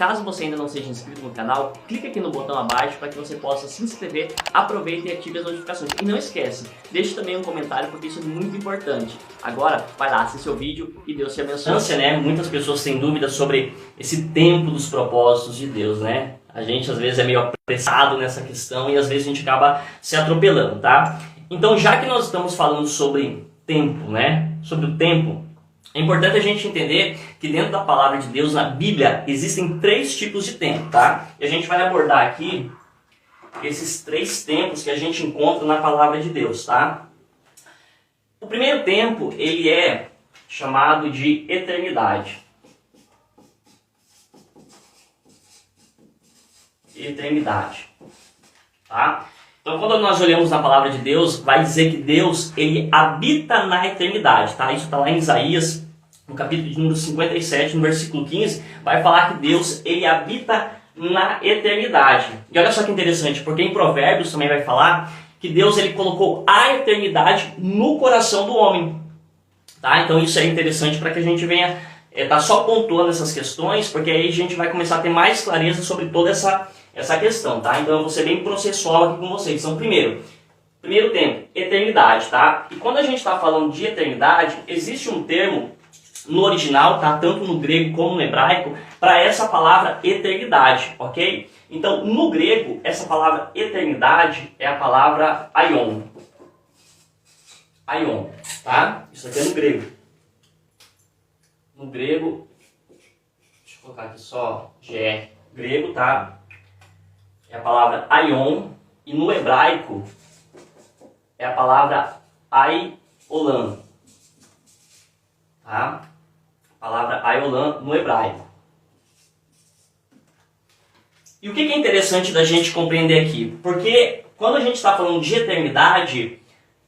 Caso você ainda não seja inscrito no canal, clique aqui no botão abaixo para que você possa se inscrever, aproveite e ative as notificações. E não esquece, deixe também um comentário porque isso é muito importante. Agora, vai lá, assiste o vídeo e Deus te abençoe. Né? Muitas pessoas têm dúvidas sobre esse tempo dos propósitos de Deus, né? A gente às vezes é meio apressado nessa questão e às vezes a gente acaba se atropelando, tá? Então, já que nós estamos falando sobre tempo, né? Sobre o tempo, é importante a gente entender que dentro da palavra de Deus, na Bíblia, existem 3 tipos de tempo, tá? E a gente vai abordar aqui esses 3 tempos que a gente encontra na palavra de Deus, tá? O primeiro tempo, ele é chamado de eternidade. Eternidade, tá? Então, quando nós olhamos na palavra de Deus, vai dizer que Deus, ele habita na eternidade, tá? Isso está lá em Isaías, no capítulo de número 57, no versículo 15, vai falar que Deus, ele habita na eternidade. E olha só que interessante, porque em Provérbios também vai falar que Deus, ele colocou a eternidade no coração do homem, tá? Então, isso é interessante para que a gente venha tá só pontuando essas questões, porque aí a gente vai começar a ter mais clareza sobre toda essa questão, tá? Então eu vou ser bem processual aqui com vocês. Então, primeiro tempo, eternidade, tá? E quando a gente está falando de eternidade, existe um termo no original, tá? Tanto no grego como no hebraico, para essa palavra eternidade, ok? Então, no grego, essa palavra eternidade é a palavra aion. Aion, tá? Isso aqui é no grego. No grego, deixa eu colocar aqui só GR, grego, tá? É a palavra aion, e no hebraico é a palavra aiolam, tá? A palavra aiolam no hebraico. E o que é interessante da gente compreender aqui? Porque quando a gente está falando de eternidade,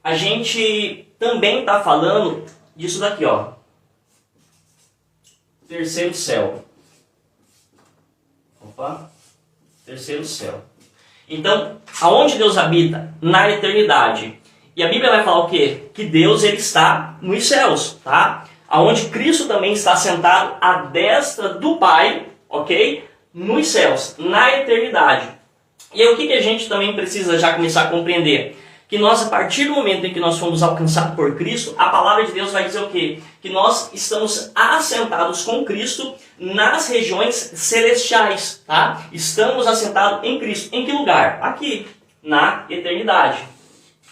a gente também está falando disso daqui, ó. Terceiro céu. Opa. Terceiro céu. Então, aonde Deus habita? Na eternidade. E a Bíblia vai falar o quê? Que Deus, ele está nos céus, tá? Aonde Cristo também está sentado à destra do Pai, ok? Nos céus, na eternidade. E aí o que a gente também precisa já começar a compreender? Que nós, a partir do momento em que nós fomos alcançados por Cristo, a palavra de Deus vai dizer o quê? Que nós estamos assentados com Cristo nas regiões celestiais, tá? Estamos assentados em Cristo. Em que lugar? Aqui, na eternidade,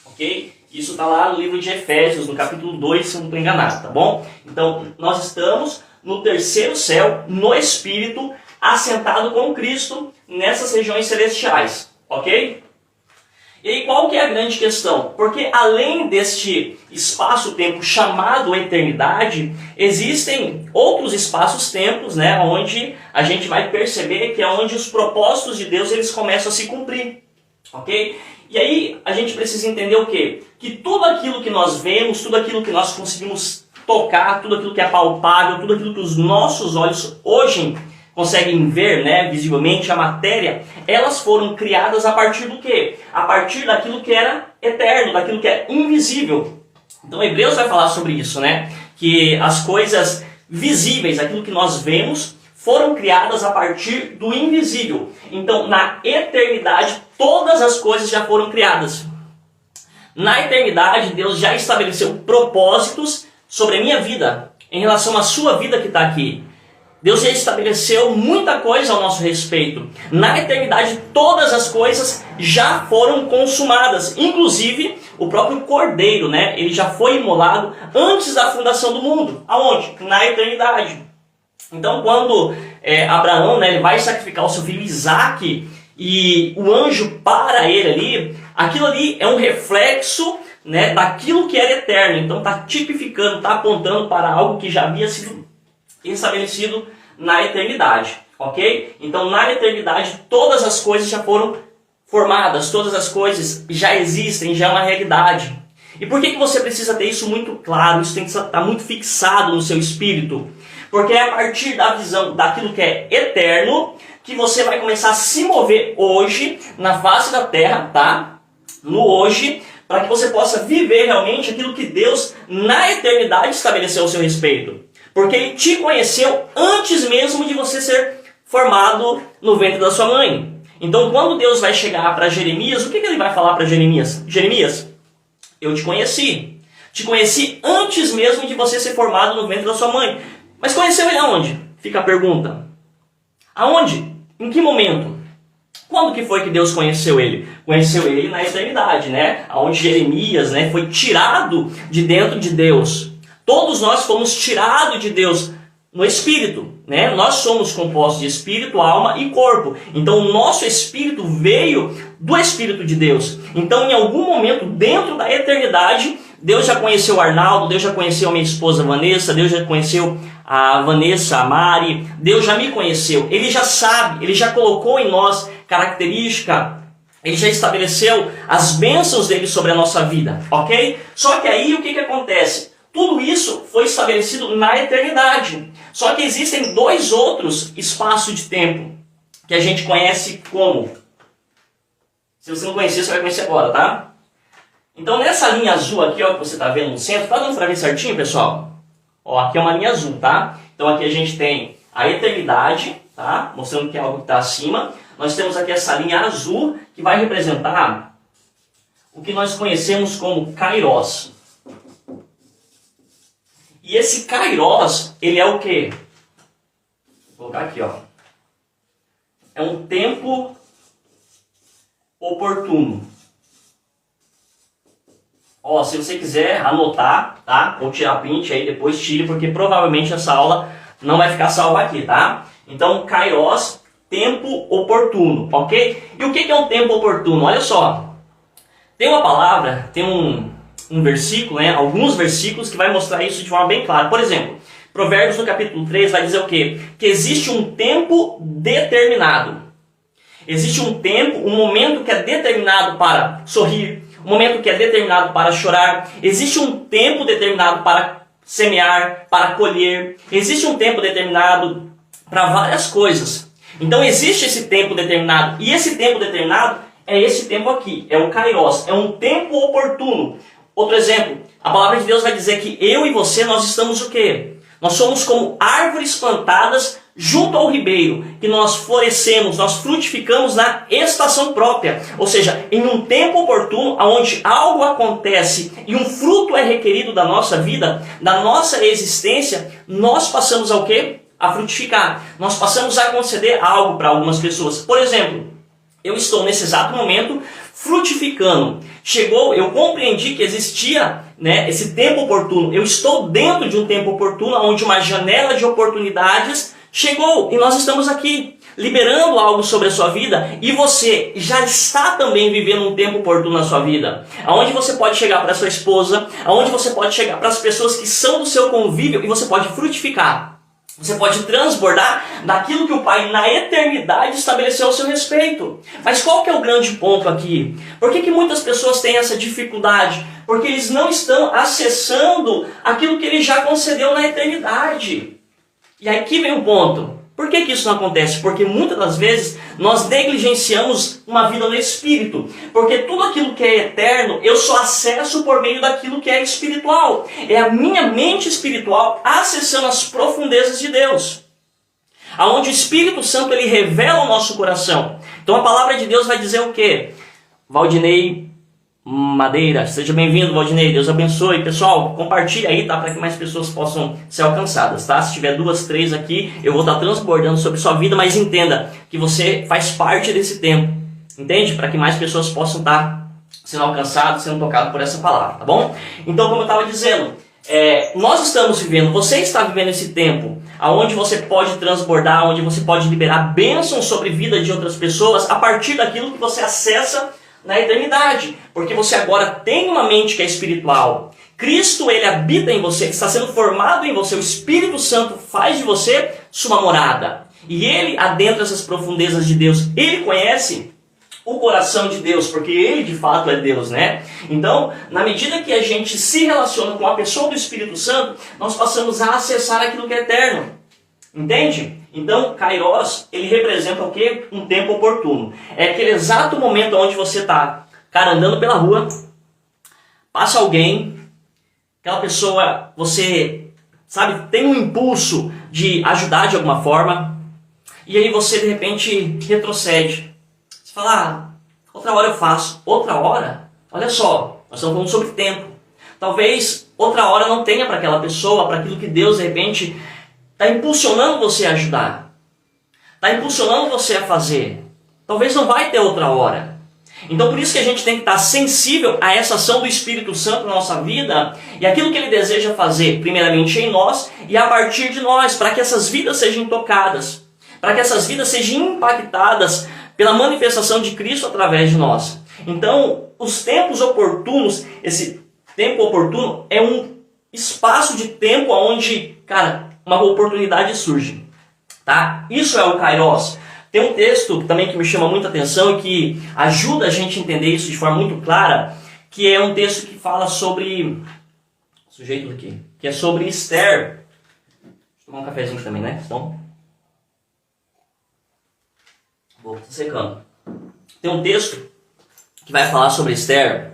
ok? Isso está lá no livro de Efésios, no capítulo 2, se eu não estou enganado, tá bom? Então, nós estamos no terceiro céu, no Espírito, assentado com Cristo nessas regiões celestiais, ok? E aí, qual que é a grande questão? Porque além deste espaço-tempo chamado eternidade, existem outros espaços-tempos, né, onde a gente vai perceber que é onde os propósitos de Deus eles começam a se cumprir, ok? E aí a gente precisa entender o quê? Que tudo aquilo que nós vemos, tudo aquilo que nós conseguimos tocar, tudo aquilo que é palpável, tudo aquilo que os nossos olhos hoje conseguem ver, né, visivelmente, a matéria, elas foram criadas a partir do quê? A partir daquilo que era eterno, daquilo que é invisível. Então Hebreus vai falar sobre isso, né? Que as coisas visíveis, aquilo que nós vemos, foram criadas a partir do invisível. Então, na eternidade, todas as coisas já foram criadas. Na eternidade, Deus já estabeleceu propósitos sobre a minha vida, em relação à sua vida que está aqui. Deus já estabeleceu muita coisa ao nosso respeito. Na eternidade, todas as coisas já foram consumadas. Inclusive, o próprio Cordeiro, né? Ele já foi imolado antes da fundação do mundo. Aonde? Na eternidade. Então, quando Abraão, né, ele vai sacrificar o seu filho Isaque, e o anjo para ele ali, aquilo ali é um reflexo, né, daquilo que era eterno. Então, está tipificando, está apontando para algo que já havia sido estabelecido na eternidade, ok? Então, na eternidade, todas as coisas já foram formadas, todas as coisas já existem, já é uma realidade. E por que você precisa ter isso muito claro? Isso tem que estar muito fixado no seu espírito. Porque é a partir da visão daquilo que é eterno que você vai começar a se mover hoje, na face da terra, tá? No hoje, para que você possa viver realmente aquilo que Deus, na eternidade, estabeleceu ao seu respeito. Porque Ele te conheceu antes mesmo de você ser formado no ventre da sua mãe. Então, quando Deus vai chegar para Jeremias, o que ele vai falar para Jeremias? Jeremias, eu te conheci. Te conheci antes mesmo de você ser formado no ventre da sua mãe. Mas conheceu ele aonde? Fica a pergunta. Aonde? Em que momento? Quando que foi que Deus conheceu ele? Conheceu ele na eternidade, né? Onde Jeremias, né, foi tirado de dentro de Deus. Todos nós fomos tirados de Deus no Espírito, né? Nós somos compostos de Espírito, alma e corpo. Então o nosso Espírito veio do Espírito de Deus. Então em algum momento dentro da eternidade, Deus já conheceu o Arnaldo, Deus já conheceu a minha esposa Vanessa, Deus já conheceu a Vanessa, a Mari, Deus já me conheceu. Ele já sabe, Ele já colocou em nós característica, Ele já estabeleceu as bênçãos dele sobre a nossa vida, ok? Só que aí o que acontece? Tudo isso foi estabelecido na eternidade. Só que existem dois outros espaços de tempo que a gente conhece como. Se você não conhecer, você vai conhecer agora, tá? Então nessa linha azul aqui, ó, que você está vendo no centro, tá dando para ver certinho, pessoal? Ó, aqui é uma linha azul, tá? Então aqui a gente tem a eternidade, tá? Mostrando que é algo que está acima. Nós temos aqui essa linha azul que vai representar o que nós conhecemos como Kairos. E esse Kairos, ele é o quê? Vou colocar aqui, ó. É um tempo oportuno. Ó, se você quiser anotar, tá? Ou tirar print aí, depois tire, porque provavelmente essa aula não vai ficar salva aqui, tá? Então, Kairos, tempo oportuno, ok? E o que é um tempo oportuno? Olha só. Tem uma palavra, tem um versículo, né? Alguns versículos que vai mostrar isso de forma bem clara. Por exemplo, Provérbios no capítulo 3 vai dizer o quê? Que existe um tempo determinado. Existe um tempo, um momento que é determinado para sorrir, um momento que é determinado para chorar. Existe um tempo determinado para semear, para colher. Existe um tempo determinado para várias coisas. Então existe esse tempo determinado. E esse tempo determinado é esse tempo aqui. É o Kairos. É um tempo oportuno. Outro exemplo. A palavra de Deus vai dizer que eu e você, nós estamos o quê? Nós somos como árvores plantadas junto ao ribeiro, que nós florescemos, nós frutificamos na estação própria, ou seja, em um tempo oportuno, onde algo acontece e um fruto é requerido da nossa vida, da nossa existência, nós passamos ao quê? A frutificar. Nós passamos a conceder algo para algumas pessoas. Por exemplo, eu estou nesse exato momento frutificando. Chegou, eu compreendi que existia, né, esse tempo oportuno. Eu estou dentro de um tempo oportuno, onde uma janela de oportunidades chegou e nós estamos aqui liberando algo sobre a sua vida, e você já está também vivendo um tempo oportuno na sua vida, aonde você pode chegar para sua esposa, aonde você pode chegar para as pessoas que são do seu convívio e você pode frutificar. Você pode transbordar daquilo que o Pai na eternidade estabeleceu ao seu respeito. Mas qual que é o grande ponto aqui? Por que muitas pessoas têm essa dificuldade? Porque eles não estão acessando aquilo que Ele já concedeu na eternidade. E aqui vem o ponto. Por que isso não acontece? Porque muitas das vezes nós negligenciamos uma vida no Espírito. Porque tudo aquilo que é eterno, eu só acesso por meio daquilo que é espiritual. É a minha mente espiritual acessando as profundezas de Deus. Aonde o Espírito Santo ele revela o nosso coração. Então a palavra de Deus vai dizer o quê? Valdinei Madeira, seja bem-vindo, Valdinei, Deus abençoe. Pessoal, compartilha aí, tá? Para que mais pessoas possam ser alcançadas, tá? Se tiver 2, 3 aqui, eu vou estar transbordando sobre sua vida, mas entenda que você faz parte desse tempo, entende? Para que mais pessoas possam estar sendo alcançadas, sendo tocadas por essa palavra, tá bom? Então, como eu estava dizendo, nós estamos vivendo, você está vivendo esse tempo, onde você pode transbordar, onde você pode liberar bênçãos sobre a vida de outras pessoas, a partir daquilo que você acessa na eternidade, porque você agora tem uma mente que é espiritual. Cristo, ele habita em você, está sendo formado em você, o Espírito Santo faz de você sua morada, e ele adentra essas profundezas de Deus, ele conhece o coração de Deus, porque ele de fato é Deus, né? Então, na medida que a gente se relaciona com a pessoa do Espírito Santo, nós passamos a acessar aquilo que é eterno, entende? Então, Kairos, ele representa o quê? Um tempo oportuno. É aquele exato momento onde você está, cara, andando pela rua, passa alguém, aquela pessoa, você, sabe, tem um impulso de ajudar de alguma forma. e aí você de repente retrocede. Você fala, outra hora eu faço. Outra hora? Olha só, nós estamos falando sobre tempo. Talvez outra hora não tenha para aquela pessoa, para aquilo que Deus de repente está impulsionando você a ajudar. Está impulsionando você a fazer. Talvez não vai ter outra hora. Então por isso que a gente tem que estar sensível a essa ação do Espírito Santo na nossa vida e aquilo que Ele deseja fazer, primeiramente em nós e a partir de nós, para que essas vidas sejam tocadas, para que essas vidas sejam impactadas pela manifestação de Cristo através de nós. Então, os tempos oportunos, esse tempo oportuno é um espaço de tempo onde, cara, uma oportunidade surge. Tá? Isso é o Kairos. Tem um texto também que me chama muita atenção e que ajuda a gente a entender isso de forma muito clara, que é um texto que fala sobre... sujeito aqui, que é sobre Esther. Deixa eu tomar um cafezinho também, né? Então, vou secando. Tem um texto que vai falar sobre Esther.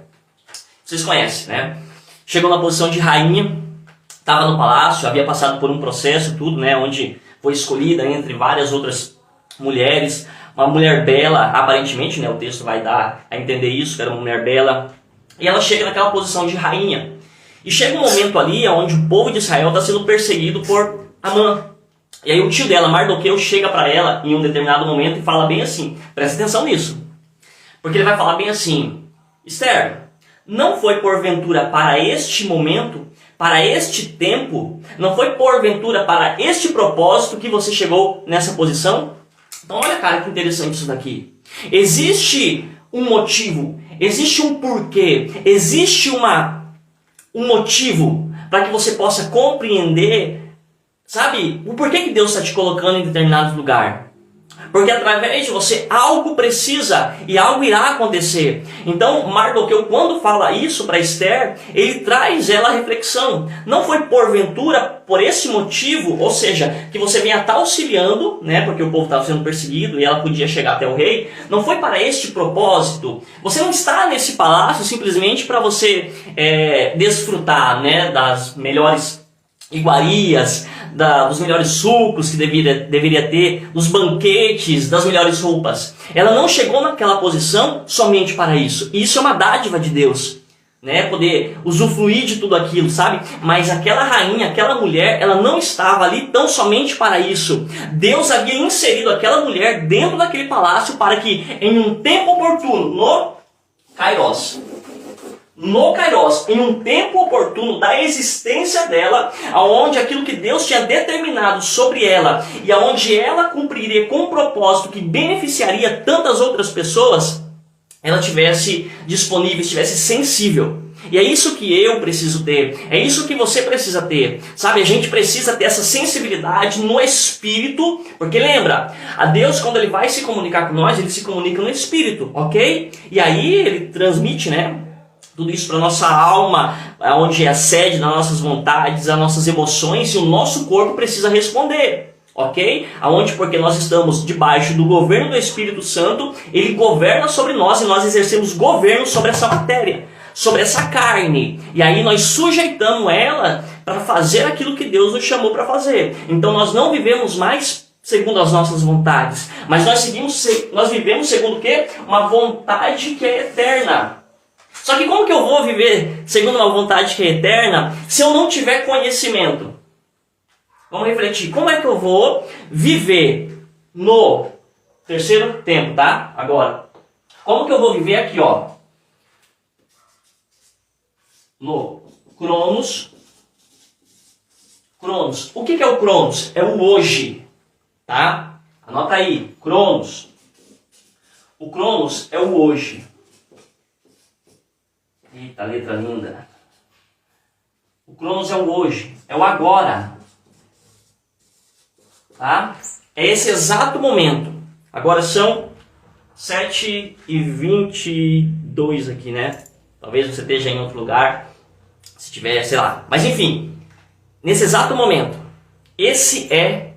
Vocês conhecem, né? Chegou na posição de rainha, estava no palácio, havia passado por um processo, tudo, né? Onde foi escolhida entre várias outras mulheres, uma mulher bela, aparentemente, né? O texto vai dar a entender isso, que era uma mulher bela. E ela chega naquela posição de rainha. E chega um momento ali onde o povo de Israel está sendo perseguido por Amã. E aí o tio dela, Mardoqueu, chega para ela em um determinado momento e fala bem assim, presta atenção nisso. Porque ele vai falar bem assim, Esther, não foi porventura para este momento, para este tempo, não foi porventura para este propósito que você chegou nessa posição? Então olha, cara, que interessante isso daqui. Existe um motivo, existe um porquê, existe um motivo para que você possa compreender, sabe, o porquê que Deus está te colocando em determinado lugar. Porque através de você algo precisa e algo irá acontecer. Então Mardoqueu, quando fala isso para Esther, ele traz ela à reflexão. Não foi porventura por esse motivo, ou seja, que você venha estar auxiliando, né, porque o povo estava sendo perseguido e ela podia chegar até o rei. Não foi para este propósito. Você não está nesse palácio simplesmente para você desfrutar, né, das melhores iguarias, dos melhores sucos que deveria ter, dos banquetes, das melhores roupas. Ela não chegou naquela posição somente para isso. E isso é uma dádiva de Deus, né? Poder usufruir de tudo aquilo, sabe? Mas aquela rainha, aquela mulher, ela não estava ali tão somente para isso. Deus havia inserido aquela mulher dentro daquele palácio para que, em um tempo oportuno, no Kairos, em um tempo oportuno da existência dela, aonde aquilo que Deus tinha determinado sobre ela e aonde ela cumpriria com um propósito que beneficiaria tantas outras pessoas, ela tivesse disponível, estivesse sensível. E é isso que eu preciso ter, é isso que você precisa ter, sabe? A gente precisa ter essa sensibilidade no espírito, porque lembra, a Deus, quando Ele vai se comunicar com nós, Ele se comunica no espírito, ok? E aí Ele transmite, né, tudo isso para nossa alma, onde é a sede das nossas vontades, das nossas emoções, e o nosso corpo precisa responder, ok? Aonde, porque nós estamos debaixo do governo do Espírito Santo, Ele governa sobre nós e nós exercemos governo sobre essa matéria, sobre essa carne. E aí nós sujeitamos ela para fazer aquilo que Deus nos chamou para fazer. Então nós não vivemos mais segundo as nossas vontades, mas nós vivemos segundo o quê? Uma vontade que é eterna. Só que como que eu vou viver segundo uma vontade que é eterna se eu não tiver conhecimento? Vamos refletir. Como é que eu vou viver no terceiro tempo, tá? Agora, como que eu vou viver aqui, ó? No Cronos. Cronos. O que é o Cronos? É o hoje, tá? Anota aí. Cronos. O Cronos é o hoje. Eita, letra linda. O Cronos é o hoje, é o agora. Tá? É esse exato momento. Agora são 7h22 aqui, né? Talvez você esteja em outro lugar, se tiver, sei lá. Mas enfim, nesse exato momento, esse é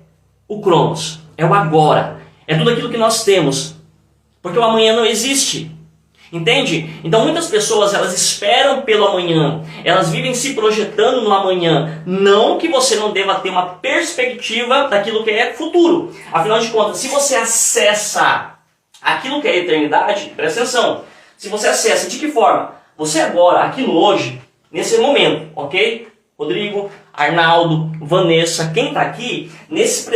o Cronos, é o agora. É tudo aquilo que nós temos. Porque o amanhã não existe. Entende? Então muitas pessoas, elas esperam pelo amanhã, elas vivem se projetando no amanhã. Não que você não deva ter uma perspectiva daquilo que é futuro. Afinal de contas, se você acessa aquilo que é eternidade, presta atenção. Se você acessa, de que forma? Você agora, aqui no hoje, nesse momento, ok? Rodrigo, Arnaldo, Vanessa, quem está aqui, nesse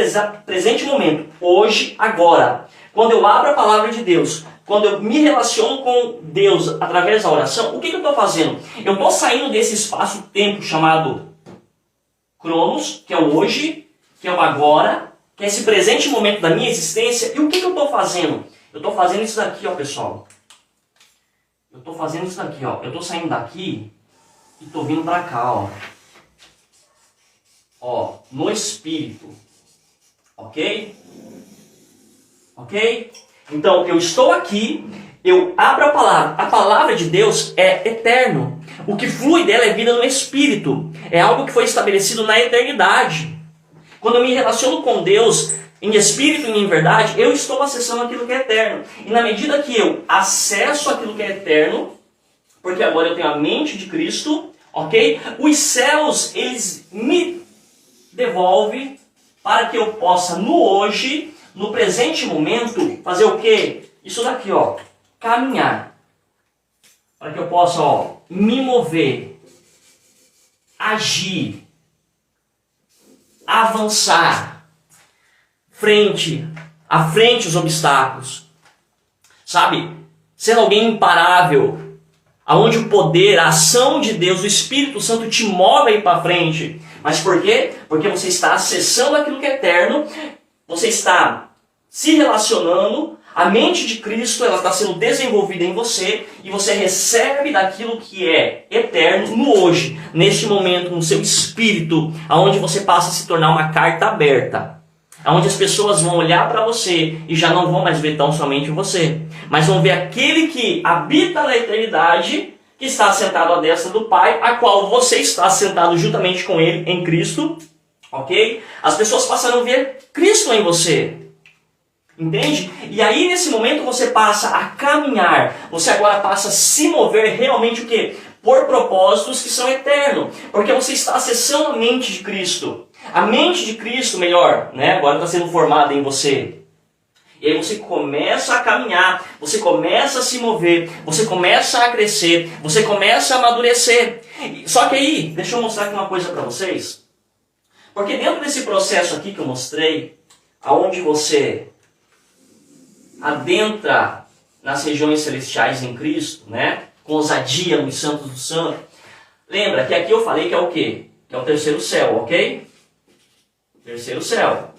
presente momento, hoje, agora, quando eu abro a palavra de Deus, quando eu me relaciono com Deus através da oração, o que eu estou fazendo? Eu estou saindo desse espaço-tempo chamado Cronos, que é o hoje, que é o agora, que é esse presente momento da minha existência. E o que eu estou fazendo? Eu estou fazendo isso daqui, ó, pessoal. Eu estou fazendo isso daqui, ó. Eu estou saindo daqui e estou vindo para cá, ó. Ó, no espírito. Ok? Ok? Então, eu estou aqui, eu abro a palavra. A palavra de Deus é eterno. O que flui dela é vida no espírito. É algo que foi estabelecido na eternidade. Quando eu me relaciono com Deus em espírito e em verdade, eu estou acessando aquilo que é eterno. E na medida que eu acesso aquilo que é eterno, porque agora eu tenho a mente de Cristo, ok? Os céus, eles me devolvem para que eu possa, no hoje, no presente momento, fazer o quê? Isso daqui, ó, caminhar. Para que eu possa, ó, me mover, agir, avançar, à frente os obstáculos. Sabe? Ser alguém imparável, aonde o poder, a ação de Deus, o Espírito Santo te move aí para frente. Mas por quê? Porque você está acessando aquilo que é eterno, você está se relacionando, a mente de Cristo ela está sendo desenvolvida em você e você recebe daquilo que é eterno no hoje, neste momento, no seu espírito, aonde você passa a se tornar uma carta aberta, aonde as pessoas vão olhar para você e já não vão mais ver tão somente você, mas vão ver aquele que habita na eternidade, que está sentado à destra do Pai, a qual você está sentado juntamente com Ele em Cristo, ok? As pessoas passarão a ver Cristo em você. Entende? E aí nesse momento você passa a caminhar, você agora passa a se mover realmente o quê? Por propósitos que são eternos, porque você está acessando a mente de Cristo. A mente de Cristo, melhor, né? Agora está sendo formada em você. E aí você começa a caminhar, você começa a se mover, você começa a crescer, você começa a amadurecer. Só que aí, deixa eu mostrar aqui uma coisa para vocês. Porque dentro desse processo aqui que eu mostrei, aonde você adentra nas regiões celestiais em Cristo, né? Com ousadia nos santos do santo. Lembra que aqui eu falei que é o quê? Que é o terceiro céu, ok? Terceiro céu.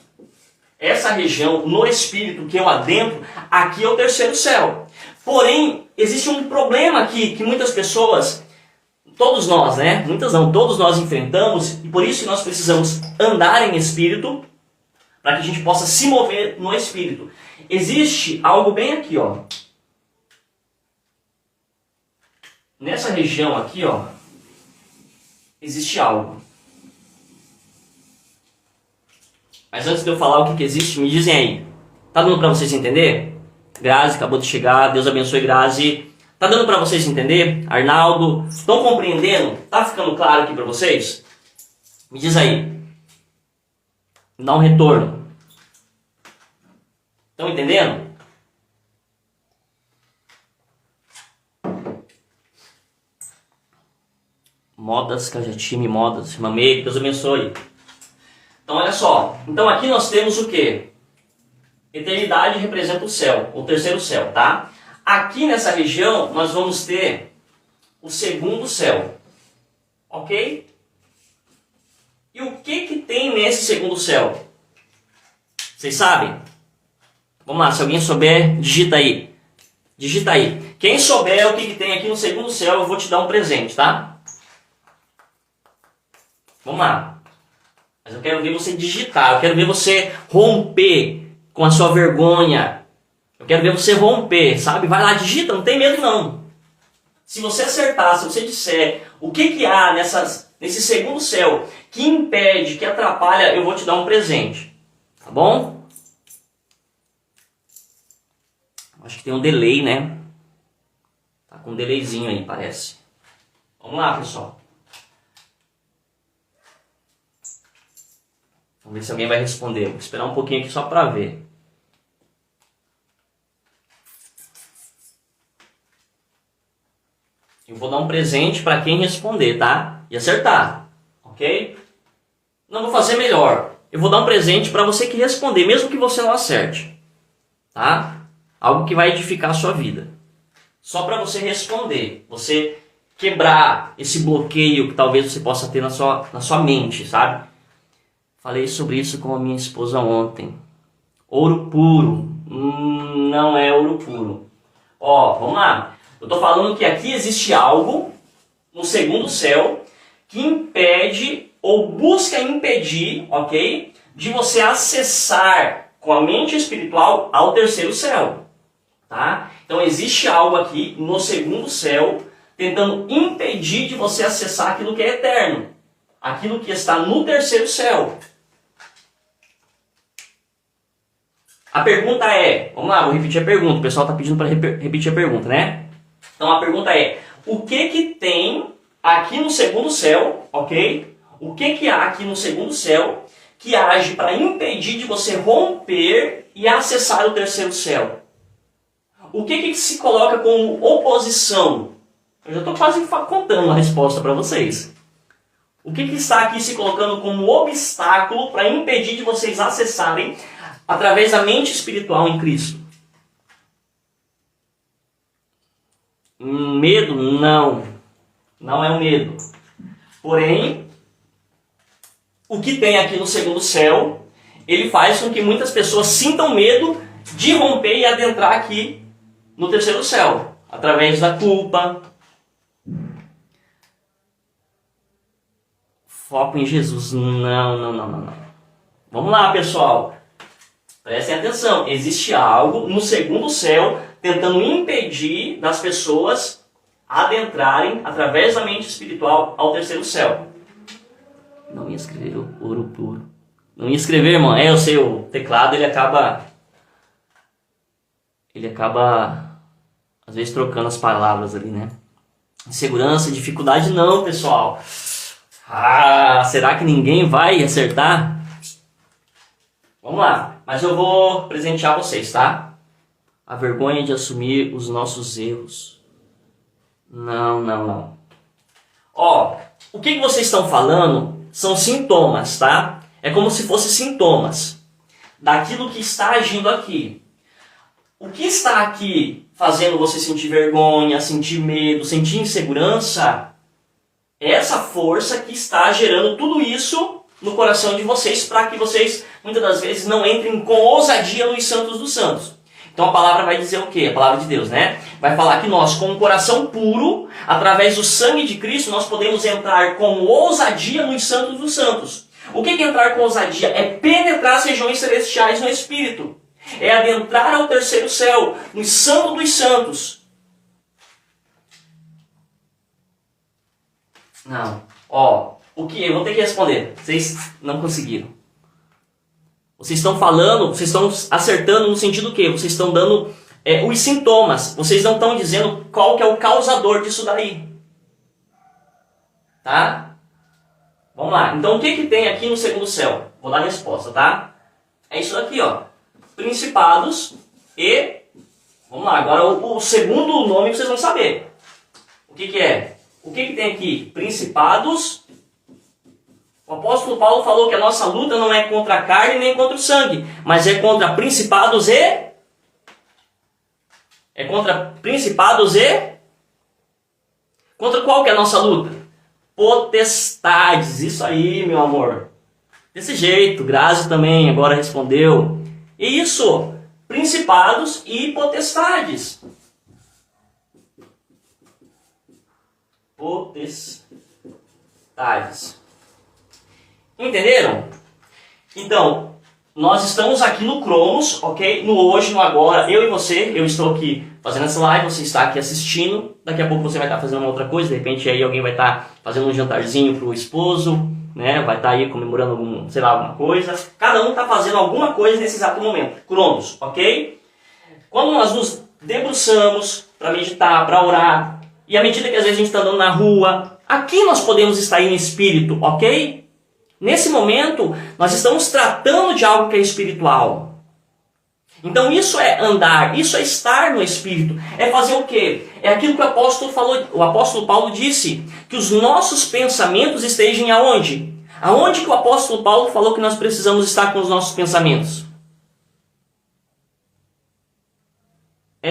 Essa região no espírito que eu adentro, aqui é o terceiro céu. Porém, existe um problema aqui que muitas pessoas, todos nós, né? Muitas não, todos nós enfrentamos, e por isso que nós precisamos andar em espírito, para que a gente possa se mover no espírito. Existe algo bem aqui, ó. Nessa região aqui, ó, existe algo. Mas antes de eu falar o que existe, me dizem aí. Tá dando para vocês entender? Grazi acabou de chegar, Deus abençoe Grazi. Tá dando para vocês entender? Arnaldo, estão compreendendo? Tá ficando claro aqui para vocês? Me diz aí. Dá um retorno. Estão entendendo? Modas, Cajatime, Modas, Mamei, Deus abençoe. Então olha só, então aqui nós temos o que? Eternidade representa o céu, o terceiro céu, tá? Aqui nessa região nós vamos ter o segundo céu, ok? E o que tem nesse segundo céu? Vocês sabem? Vamos lá, se alguém souber, digita aí. Digita aí. Quem souber o que tem aqui no segundo céu, eu vou te dar um presente, tá? Vamos lá. Mas eu quero ver você digitar, eu quero ver você romper com a sua vergonha. Eu quero ver você romper, sabe? Vai lá, digita, não tem medo não. Se você acertar, se você disser o que há nesse segundo céu que impede, que atrapalha, eu vou te dar um presente. Tá bom? Acho que tem um delay, né? Tá com um delayzinho aí, parece. Vamos lá, pessoal. Vamos ver se alguém vai responder. Vou esperar um pouquinho aqui só para ver. Eu vou dar um presente para quem responder, tá? E acertar, ok? Não vou fazer melhor. Eu vou dar um presente para você que responder, mesmo que você não acerte. Tá? Algo que vai edificar a sua vida. Só para você responder. Você quebrar esse bloqueio que talvez você possa ter na sua mente, sabe? Falei sobre isso com a minha esposa ontem. Ouro puro. Não é ouro puro. Ó, vamos lá. Eu tô falando que aqui existe algo no segundo céu que impede ou busca impedir, ok? De você acessar com a mente espiritual ao terceiro céu, tá? Então existe algo aqui no segundo céu tentando impedir de você acessar aquilo que é eterno, aquilo que está no terceiro céu. A pergunta é, vamos lá, vou repetir a pergunta, o pessoal está pedindo para repetir a pergunta, né? Então a pergunta é, o que tem aqui no segundo céu, ok? O que há aqui no segundo céu que age para impedir de você romper e acessar o terceiro céu? O que se coloca como oposição? Eu já estou quase contando a resposta para vocês. O que está aqui se colocando como obstáculo para impedir de vocês acessarem através da mente espiritual em Cristo? Medo? Não. Não é o medo. Porém, o que tem aqui no segundo céu, ele faz com que muitas pessoas sintam medo de romper e adentrar aqui no terceiro céu, através da culpa. Foco em Jesus. Não. Vamos lá, pessoal. Prestem atenção. Existe algo no segundo céu tentando impedir das pessoas adentrarem através da mente espiritual ao terceiro céu. Não ia escrever o ouro puro. Não ia escrever, irmão. Eu sei, o teclado ele acaba às vezes trocando as palavras ali, né? Insegurança, dificuldade não, pessoal. Será que ninguém vai acertar? Vamos lá. Mas eu vou presentear vocês, tá? A vergonha de assumir os nossos erros. Não. Ó, o que vocês estão falando são sintomas, tá? É como se fossem sintomas daquilo que está agindo aqui. O que está aqui fazendo você sentir vergonha, sentir medo, sentir insegurança, é essa força que está gerando tudo isso no coração de vocês para que vocês, muitas das vezes, não entrem com ousadia nos santos dos santos. Então a palavra vai dizer o quê? A palavra de Deus, né? Vai falar que nós, com um coração puro, através do sangue de Cristo, nós podemos entrar com ousadia nos santos dos santos. O que é entrar com ousadia? É penetrar as regiões celestiais no Espírito. É adentrar ao terceiro céu, no santo dos santos. Não. Ó, o que? Eu vou ter que responder. Vocês não conseguiram. Vocês estão falando, vocês estão acertando no sentido do quê? Vocês estão dando os sintomas. Vocês não estão dizendo qual que é o causador disso daí. Tá? Vamos lá. Então o que tem aqui no segundo céu? Vou dar a resposta, tá? É isso daqui, ó. Principados e... Vamos lá, agora o segundo nome vocês vão saber. O que é? O que tem aqui? Principados. O apóstolo Paulo falou que a nossa luta não é contra a carne nem contra o sangue, mas é contra principados e... É contra principados e... Contra qual que é a nossa luta? Potestades. Isso aí, meu amor. Desse jeito, Grazi também agora respondeu. Isso, principados e potestades. Potestades. Entenderam? Então, nós estamos aqui no Cronos, ok? No hoje, no agora, eu e você. Eu estou aqui fazendo essa live, você está aqui assistindo. Daqui a pouco você vai estar fazendo uma outra coisa. De repente aí alguém vai estar fazendo um jantarzinho pro esposo, né? Vai estar aí comemorando alguma coisa. Cada um está fazendo alguma coisa nesse exato momento. Cronos, ok? Quando nós nos debruçamos, para meditar, para orar. E à medida que às vezes a gente está andando na rua, aqui nós podemos estar em espírito, ok? Nesse momento, nós estamos tratando de algo que é espiritual. Então isso é andar, isso é estar no Espírito. É fazer o quê? É aquilo que o apóstolo Paulo disse, que os nossos pensamentos estejam aonde? Aonde que o apóstolo Paulo falou que nós precisamos estar com os nossos pensamentos? A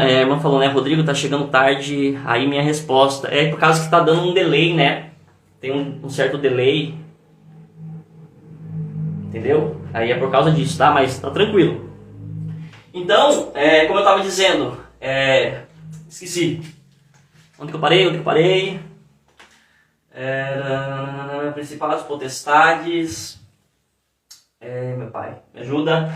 irmã falou, né, Rodrigo, tá chegando tarde, aí minha resposta é por causa que tá dando um delay, né? Tem um certo delay. Entendeu? Aí é por causa disso, tá? Mas tá tranquilo. Então, como eu estava dizendo, esqueci. Onde que eu parei? Principados, potestades. Meu pai, me ajuda.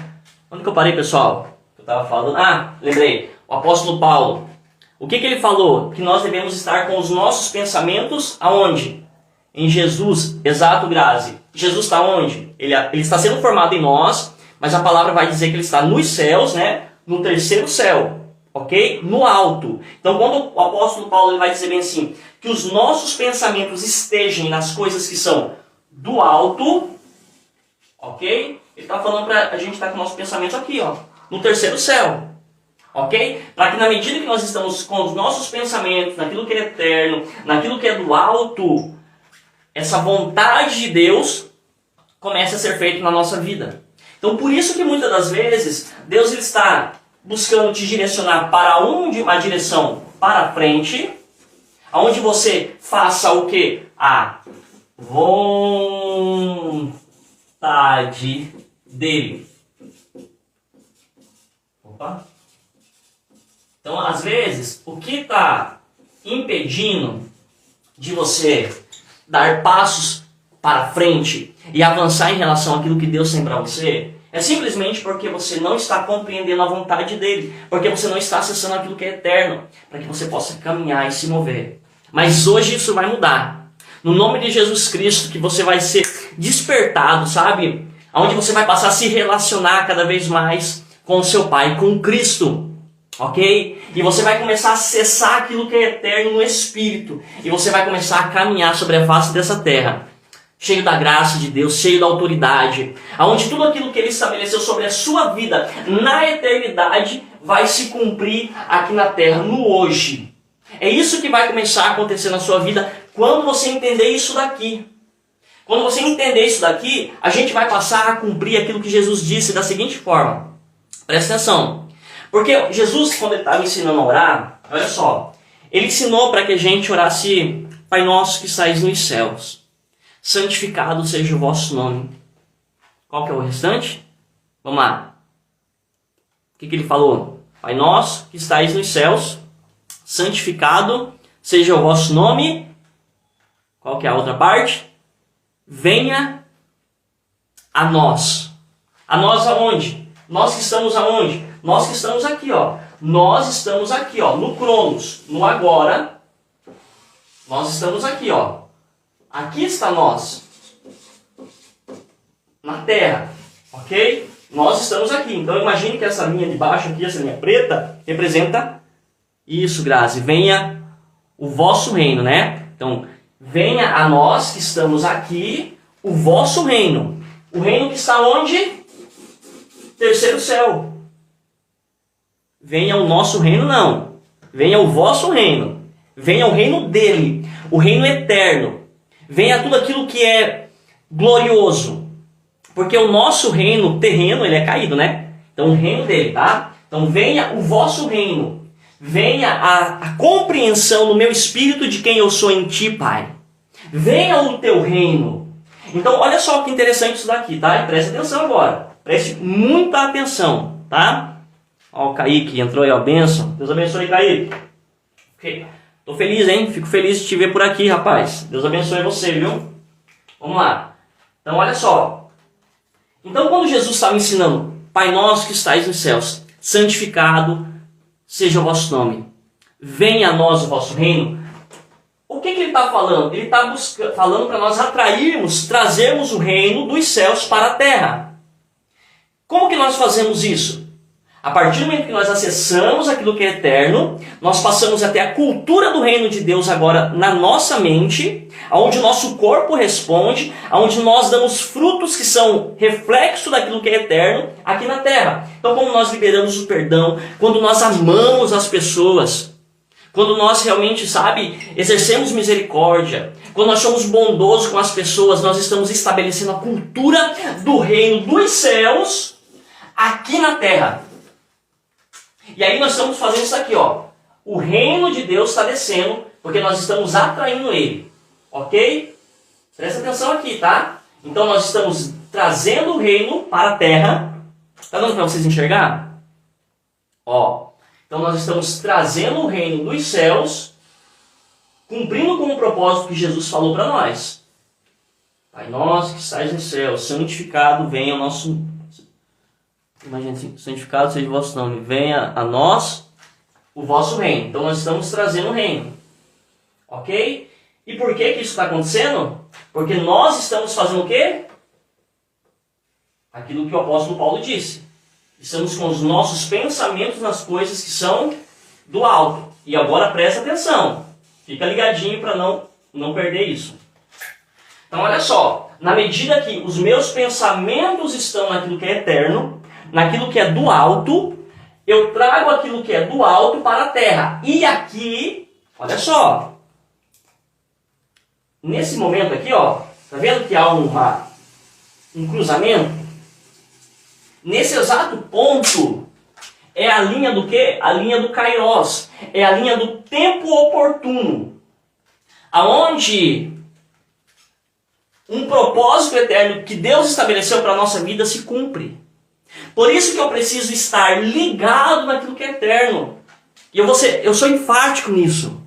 Onde que eu parei, pessoal? Eu estava falando. Lembrei. O apóstolo Paulo. O que ele falou? Que nós devemos estar com os nossos pensamentos aonde? Em Jesus. Exato, Grazi. Jesus está onde? Ele está sendo formado em nós. Mas a palavra vai dizer que ele está nos céus, né? No terceiro céu, ok? No alto. Então, quando o apóstolo Paulo ele vai dizer bem assim, que os nossos pensamentos estejam nas coisas que são do alto, ok? Ele está falando para a gente estar com nossos pensamentos aqui, ó, no terceiro céu, ok? Para que na medida que nós estamos com os nossos pensamentos naquilo que é eterno, naquilo que é do alto, essa vontade de Deus comece a ser feita na nossa vida. Então, por isso que muitas das vezes, Deus ele está buscando te direcionar para uma direção para frente, onde você faça o quê? A vontade dele. Opa. Então, às vezes, o que está impedindo de você dar passos para frente e avançar em relação àquilo que Deus tem para você, é simplesmente porque você não está compreendendo a vontade dele, porque você não está acessando aquilo que é eterno, para que você possa caminhar e se mover. Mas hoje isso vai mudar. No nome de Jesus Cristo, que você vai ser despertado, sabe? Onde você vai passar a se relacionar cada vez mais com o seu Pai, com Cristo. Ok? E você vai começar a acessar aquilo que é eterno no Espírito. E você vai começar a caminhar sobre a face dessa terra, cheio da graça de Deus, cheio da autoridade, aonde tudo aquilo que Ele estabeleceu sobre a sua vida na eternidade vai se cumprir aqui na terra, no hoje. É isso que vai começar a acontecer na sua vida quando você entender isso daqui. Quando você entender isso daqui, a gente vai passar a cumprir aquilo que Jesus disse da seguinte forma. Presta atenção. Porque Jesus, quando Ele estava ensinando a orar, olha só, Ele ensinou para que a gente orasse: Pai nosso que estais nos céus, santificado seja o vosso nome. Qual que é o restante? Vamos lá. O que ele falou? Pai nosso que estais nos céus, santificado seja o vosso nome. Qual que é a outra parte? Venha a nós. A nós aonde? Nós que estamos aonde? Nós que estamos aqui, ó. Nós estamos aqui, ó, no Cronos, no agora. Nós estamos aqui, ó. Aqui está nós, na Terra, ok? Nós estamos aqui. Então imagine que essa linha de baixo aqui, essa linha preta, representa isso, Grazi. Venha o vosso reino, né? Então, venha a nós que estamos aqui, o vosso reino. O reino que está onde? Terceiro céu. Venha o nosso reino, não. Venha o vosso reino. Venha o reino dele, o reino eterno. Venha tudo aquilo que é glorioso. Porque o nosso reino terreno, ele é caído, né? Então o reino dele, tá? Então venha o vosso reino. Venha a compreensão no meu espírito de quem eu sou em ti, Pai. Venha o teu reino. Então olha só que interessante isso daqui, tá? E preste atenção agora. Preste muita atenção, tá? Ó, o Kaique entrou aí, ó, bênção. Deus abençoe, Kaique. Ok. Tô feliz, hein? Fico feliz de te ver por aqui, rapaz. Deus abençoe você, viu? Vamos lá. Então, olha só. Então, quando Jesus estava ensinando, Pai nosso que estais nos céus, santificado seja o vosso nome. Venha a nós o vosso reino. O que ele está falando? Ele está falando para nós atrairmos, trazermos o reino dos céus para a terra. Como que nós fazemos isso? A partir do momento que nós acessamos aquilo que é eterno, nós passamos a ter a cultura do reino de Deus agora na nossa mente, onde o nosso corpo responde, onde nós damos frutos que são reflexo daquilo que é eterno aqui na terra. Então, como nós liberamos o perdão, quando nós amamos as pessoas, quando nós realmente, exercemos misericórdia, quando nós somos bondosos com as pessoas, nós estamos estabelecendo a cultura do reino dos céus aqui na terra. E aí nós estamos fazendo isso aqui, ó. O reino de Deus está descendo, porque nós estamos atraindo ele. Ok? Presta atenção aqui, tá? Então nós estamos trazendo o reino para a terra. Tá dando para vocês enxergar? Ó. Então nós estamos trazendo o reino dos céus, cumprindo com o propósito que Jesus falou para nós. Pai nosso que estais no céu, santificado venha o nosso... Imagina assim, santificado seja o vosso nome, venha a nós o vosso reino. Então nós estamos trazendo o reino. Ok? E por que isso está acontecendo? Porque nós estamos fazendo o quê? Aquilo que o apóstolo Paulo disse. Estamos com os nossos pensamentos nas coisas que são do alto. E agora presta atenção. Fica ligadinho para não perder isso. Então olha só. Na medida que os meus pensamentos estão naquilo que é eterno, naquilo que é do alto, eu trago aquilo que é do alto para a terra. E aqui, olha só. Nesse momento aqui, ó, tá vendo que há um cruzamento? Nesse exato ponto, é a linha do quê? A linha do Kairos. É a linha do tempo oportuno. Aonde um propósito eterno que Deus estabeleceu para a nossa vida se cumpre. Por isso que eu preciso estar ligado naquilo que é eterno. E eu sou enfático nisso.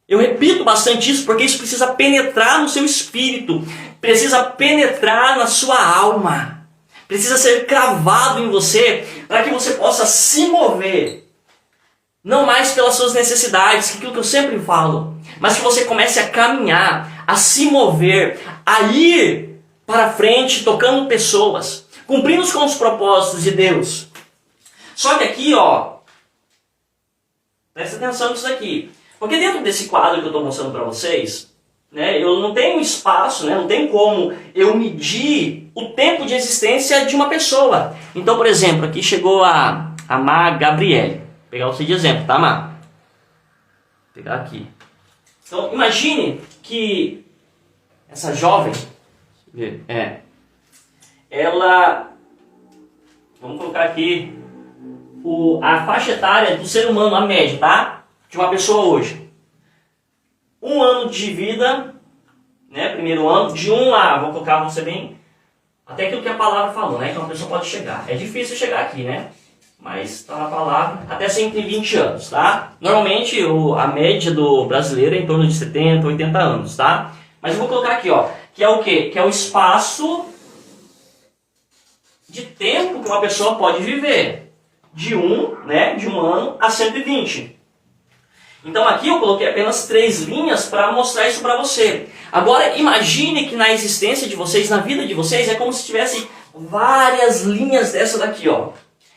Eu repito bastante isso porque isso precisa penetrar no seu espírito. Precisa penetrar na sua alma. Precisa ser cravado em você para que você possa se mover. Não mais pelas suas necessidades, que é aquilo que eu sempre falo. Mas que você comece a caminhar, a se mover, a ir para frente tocando pessoas. Cumprimos com os propósitos de Deus. Só que aqui, ó, presta atenção nisso aqui. Porque dentro desse quadro que eu estou mostrando para vocês, né, eu não tenho espaço, né, não tem como eu medir o tempo de existência de uma pessoa. Então, por exemplo, aqui chegou a Má Gabriele. Vou pegar você de exemplo, tá, Má? Vou pegar aqui. Então, imagine que essa jovem... ela, vamos colocar aqui a faixa etária do ser humano, a média, tá? De uma pessoa hoje. 1 ano de vida, né? Primeiro ano, de 1 a, vou colocar você bem, até aquilo que a palavra falou, né? Que uma pessoa pode chegar. É difícil chegar aqui, né? Mas está na palavra, até 120 anos, tá? Normalmente a média do brasileiro é em torno de 70, 80 anos, tá? Mas eu vou colocar aqui, ó, que é o quê? Que é o espaço de tempo que uma pessoa pode viver, de 1 ano a 120. Então aqui eu coloquei apenas 3 linhas para mostrar isso para você. Agora imagine que na existência de vocês, na vida de vocês, é como se tivesse várias linhas dessa daqui, ó.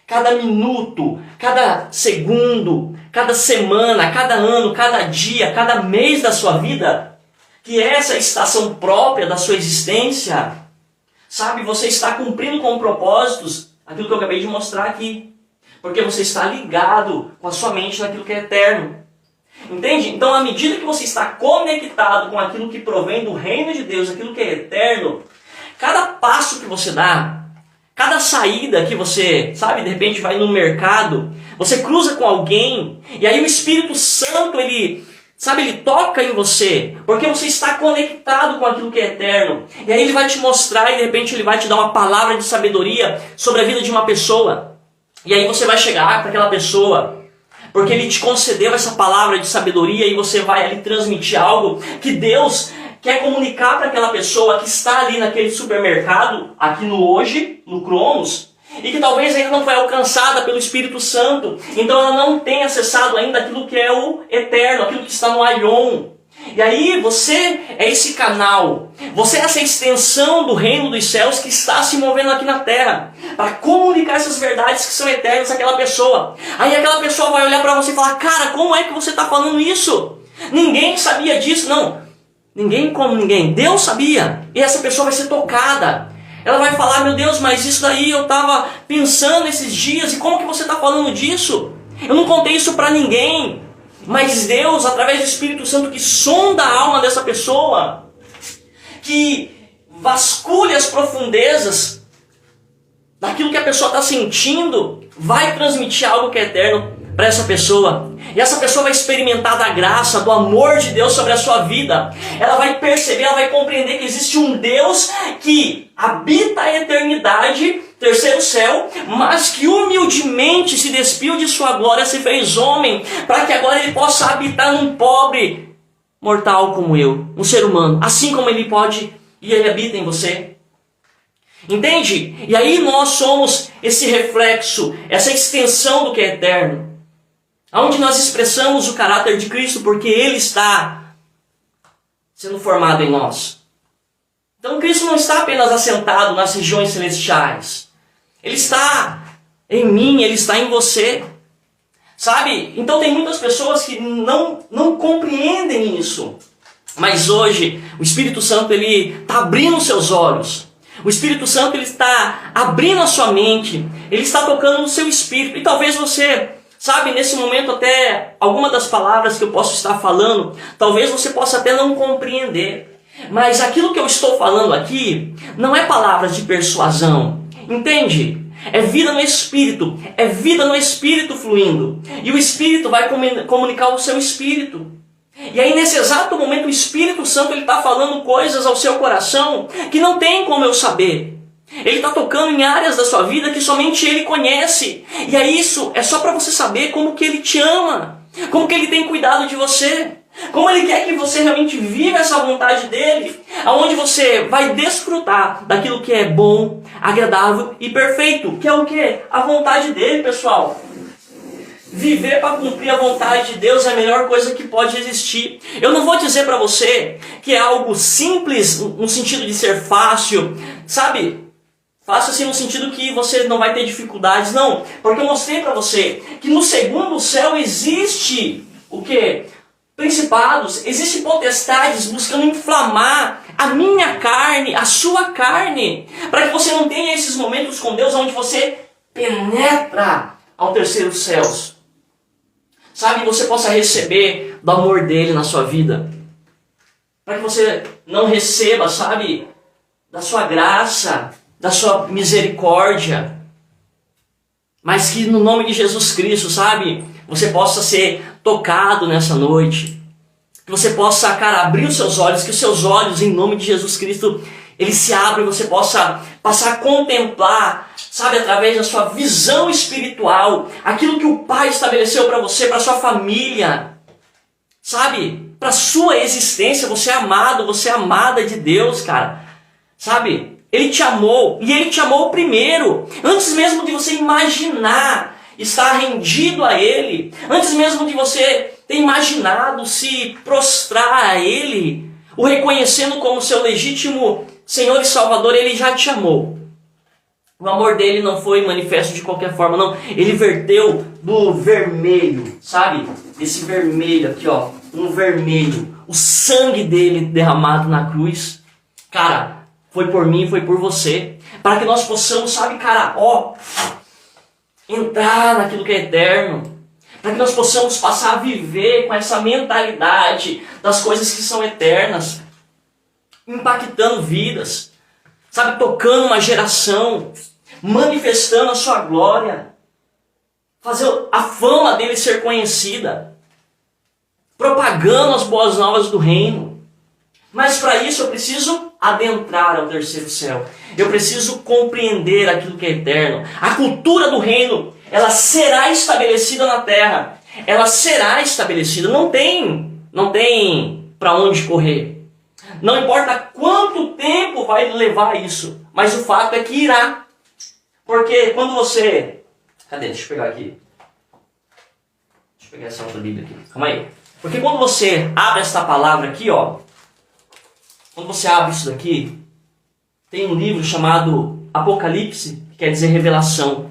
Cada minuto, cada segundo, cada semana, cada ano, cada dia, cada mês da sua vida, que é essa estação própria da sua existência. Sabe, você está cumprindo com propósitos, aquilo que eu acabei de mostrar aqui. Porque você está ligado com a sua mente naquilo que é eterno. Entende? Então, à medida que você está conectado com aquilo que provém do reino de Deus, aquilo que é eterno, cada passo que você dá, cada saída que você, sabe, de repente vai no mercado, você cruza com alguém, e aí o Espírito Santo, ele toca em você, porque você está conectado com aquilo que é eterno. E aí ele vai te mostrar e de repente ele vai te dar uma palavra de sabedoria sobre a vida de uma pessoa. E aí você vai chegar para aquela pessoa, porque ele te concedeu essa palavra de sabedoria e você vai ali transmitir algo que Deus quer comunicar para aquela pessoa que está ali naquele supermercado, aqui no hoje, no Cronos, e que talvez ainda não foi alcançada pelo Espírito Santo. Então ela não tem acessado ainda aquilo que é o eterno, aquilo que está no Aion. E aí você é esse canal, você é essa extensão do reino dos céus que está se movendo aqui na terra, para comunicar essas verdades que são eternas àquela pessoa. Aí aquela pessoa vai olhar para você e falar, cara, como é que você está falando isso? Ninguém sabia disso. Não, ninguém como ninguém, Deus sabia. E essa pessoa vai ser tocada. Ela vai falar, meu Deus, mas isso daí eu estava pensando esses dias, e como que você está falando disso? Eu não contei isso para ninguém. Mas Deus, através do Espírito Santo que sonda a alma dessa pessoa, que vasculha as profundezas daquilo que a pessoa está sentindo, vai transmitir algo que é eterno para essa pessoa. E essa pessoa vai experimentar da graça, do amor de Deus sobre a sua vida. Ela vai perceber, ela vai compreender que existe um Deus que habita a eternidade, terceiro céu, mas que humildemente se despiu de sua glória, se fez homem, para que agora ele possa habitar num pobre mortal como eu, um ser humano, assim como ele pode e ele habita em você. Entende? E aí nós somos esse reflexo, essa extensão do que é eterno, onde nós expressamos o caráter de Cristo, porque Ele está sendo formado em nós. Então Cristo não está apenas assentado nas regiões celestiais. Ele está em mim, Ele está em você. Sabe? Então tem muitas pessoas que não compreendem isso. Mas hoje o Espírito Santo ele está abrindo os seus olhos. O Espírito Santo ele está abrindo a sua mente. Ele está tocando no seu espírito. E talvez você... Sabe, nesse momento até alguma das palavras que eu posso estar falando, talvez você possa até não compreender. Mas aquilo que eu estou falando aqui não é palavras de persuasão, entende? É vida no Espírito, é vida no Espírito fluindo. E o Espírito vai comunicar o seu Espírito. E aí nesse exato momento o Espírito Santo ele está falando coisas ao seu coração que não tem como eu saber. Ele está tocando em áreas da sua vida que somente Ele conhece. E é isso, é só para você saber como que Ele te ama, como que Ele tem cuidado de você, como Ele quer que você realmente viva essa vontade dEle, aonde você vai desfrutar daquilo que é bom, agradável e perfeito, que é o que? A vontade dEle, pessoal. Viver para cumprir a vontade de Deus é a melhor coisa que pode existir. Eu não vou dizer para você que é algo simples no sentido de ser fácil, sabe? Fácil assim no sentido que você não vai ter dificuldades, não. Porque eu mostrei para você que no segundo céu existe o quê? Principados, existem potestades buscando inflamar a minha carne, a sua carne, para que você não tenha esses momentos com Deus onde você penetra ao terceiro céu. Sabe, você possa receber do amor dele na sua vida. Para que você não receba, sabe, da sua graça, da sua misericórdia, mas que no nome de Jesus Cristo, sabe, você possa ser tocado nessa noite, que você possa, cara, abrir os seus olhos, que os seus olhos, em nome de Jesus Cristo, eles se abrem e você possa passar a contemplar, sabe, através da sua visão espiritual, aquilo que o Pai estabeleceu para você, para sua família, sabe, para sua existência. Você é amado, você é amada de Deus, cara, sabe? Ele te amou, e Ele te amou primeiro, antes mesmo de você imaginar estar rendido a Ele, antes mesmo de você ter imaginado se prostrar a Ele, o reconhecendo como seu legítimo Senhor e Salvador, Ele já te amou. O amor dele não foi manifesto de qualquer forma, não. Ele verteu do vermelho, sabe? Esse vermelho aqui, ó, um vermelho, o sangue dele derramado na cruz, cara, foi por mim, foi por você, para que nós possamos, sabe, cara, ó, entrar naquilo que é eterno, para que nós possamos passar a viver com essa mentalidade das coisas que são eternas, impactando vidas, sabe, tocando uma geração, manifestando a sua glória, fazer a fama dele ser conhecida, propagando as boas novas do reino. Mas para isso eu preciso adentrar ao terceiro céu. Eu preciso compreender aquilo que é eterno. A cultura do reino, ela será estabelecida na terra. Ela será estabelecida. Não tem para onde correr. Não importa quanto tempo vai levar isso. Mas o fato é que irá. Porque quando você... Cadê? Deixa eu pegar aqui. eu pegar essa outra Bíblia aqui. Calma aí. Porque quando você abre essa palavra aqui, ó. Quando você abre isso daqui, tem um livro chamado Apocalipse, que quer dizer revelação.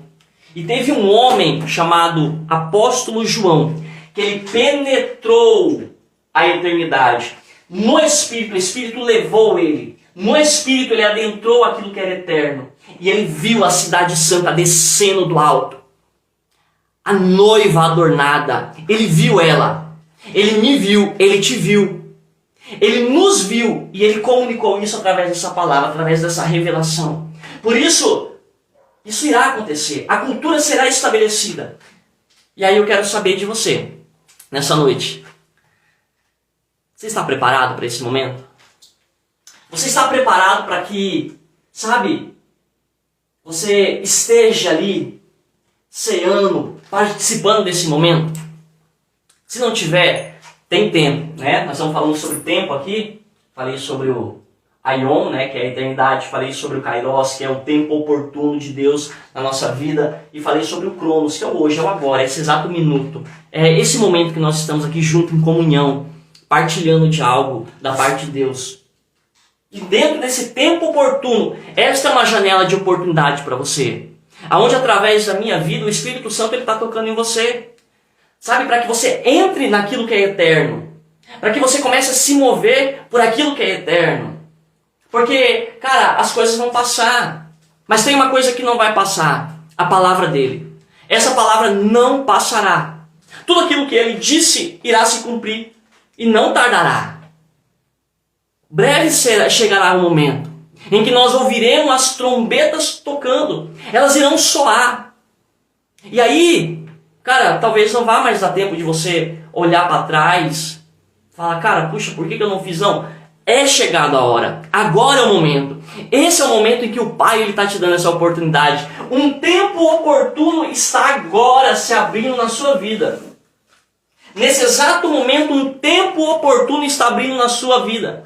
E teve um homem chamado Apóstolo João, que ele penetrou a eternidade. No Espírito, o Espírito levou ele. No Espírito ele adentrou aquilo que era eterno. E ele viu a cidade santa descendo do alto. A noiva adornada. Ele viu ela. Ele me viu, ele te viu. Ele nos viu e ele comunicou isso através dessa palavra, através dessa revelação. Por isso, isso irá acontecer. A cultura será estabelecida. E aí eu quero saber de você, nessa noite. Você está preparado para esse momento? Você está preparado para que, sabe, você esteja ali, ceando, participando desse momento? Se não tiver, tem tempo, né? Nós estamos falando sobre tempo aqui. Falei sobre o Aion, né, que é a eternidade. Falei sobre o Kairos, que é o tempo oportuno de Deus na nossa vida. E falei sobre o Cronos, que é o hoje, é o agora, é esse exato minuto. É esse momento que nós estamos aqui juntos em comunhão, partilhando de algo da parte de Deus. E dentro desse tempo oportuno, esta é uma janela de oportunidade para você. Aonde através da minha vida, o Espírito Santo está tocando em você. Sabe, para que você entre naquilo que é eterno. Para que você comece a se mover por aquilo que é eterno. Porque, cara, as coisas vão passar. Mas tem uma coisa que não vai passar. A palavra dele. Essa palavra não passará. Tudo aquilo que ele disse irá se cumprir. E não tardará. Breve chegará o momento em que nós ouviremos as trombetas tocando. Elas irão soar. E aí, cara, talvez não vá mais dar tempo de você olhar para trás, falar, cara, puxa, por que eu não fiz? Não, é chegado a hora. Agora é o momento. Esse é o momento em que o Pai está te dando essa oportunidade. Um tempo oportuno está agora se abrindo na sua vida. Nesse exato momento, um tempo oportuno está abrindo na sua vida.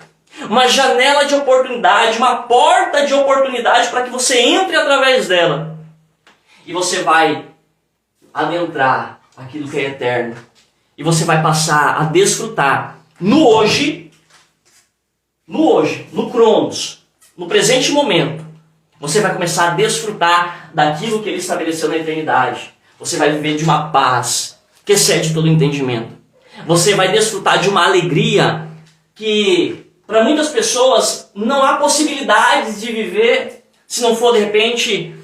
Uma janela de oportunidade, uma porta de oportunidade para que você entre através dela. E você vai adentrar aquilo que é eterno. E você vai passar a desfrutar no hoje, no Cronos, no presente momento. Você vai começar a desfrutar daquilo que ele estabeleceu na eternidade. Você vai viver de uma paz que excede todo entendimento. Você vai desfrutar de uma alegria que, para muitas pessoas, não há possibilidades de viver se não for, de repente,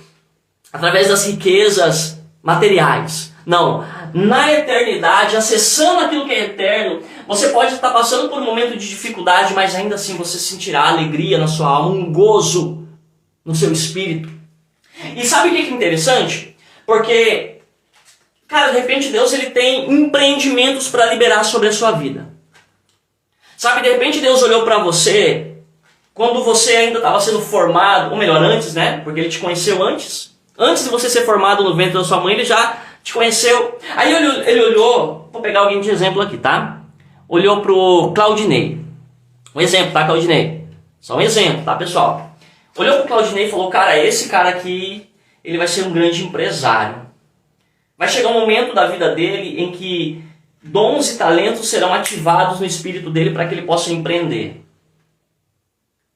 através das riquezas materiais. Não, na eternidade, acessando aquilo que é eterno, você pode estar passando por um momento de dificuldade, mas ainda assim você sentirá alegria na sua alma, um gozo no seu espírito. E sabe o que é interessante? Porque, cara, de repente Deus ele tem empreendimentos para liberar sobre a sua vida. Sabe, de repente Deus olhou para você quando você ainda estava sendo formado, ou melhor, antes, né? Porque ele te conheceu antes. Antes de você ser formado no ventre da sua mãe, ele já te conheceu. Aí ele olhou, vou pegar alguém de exemplo aqui, tá? Olhou pro Claudinei. Um exemplo, tá, Claudinei? Só um exemplo, tá, pessoal? Olhou pro Claudinei e falou, cara, esse cara aqui, ele vai ser um grande empresário. Vai chegar um momento da vida dele em que dons e talentos serão ativados no espírito dele para que ele possa empreender.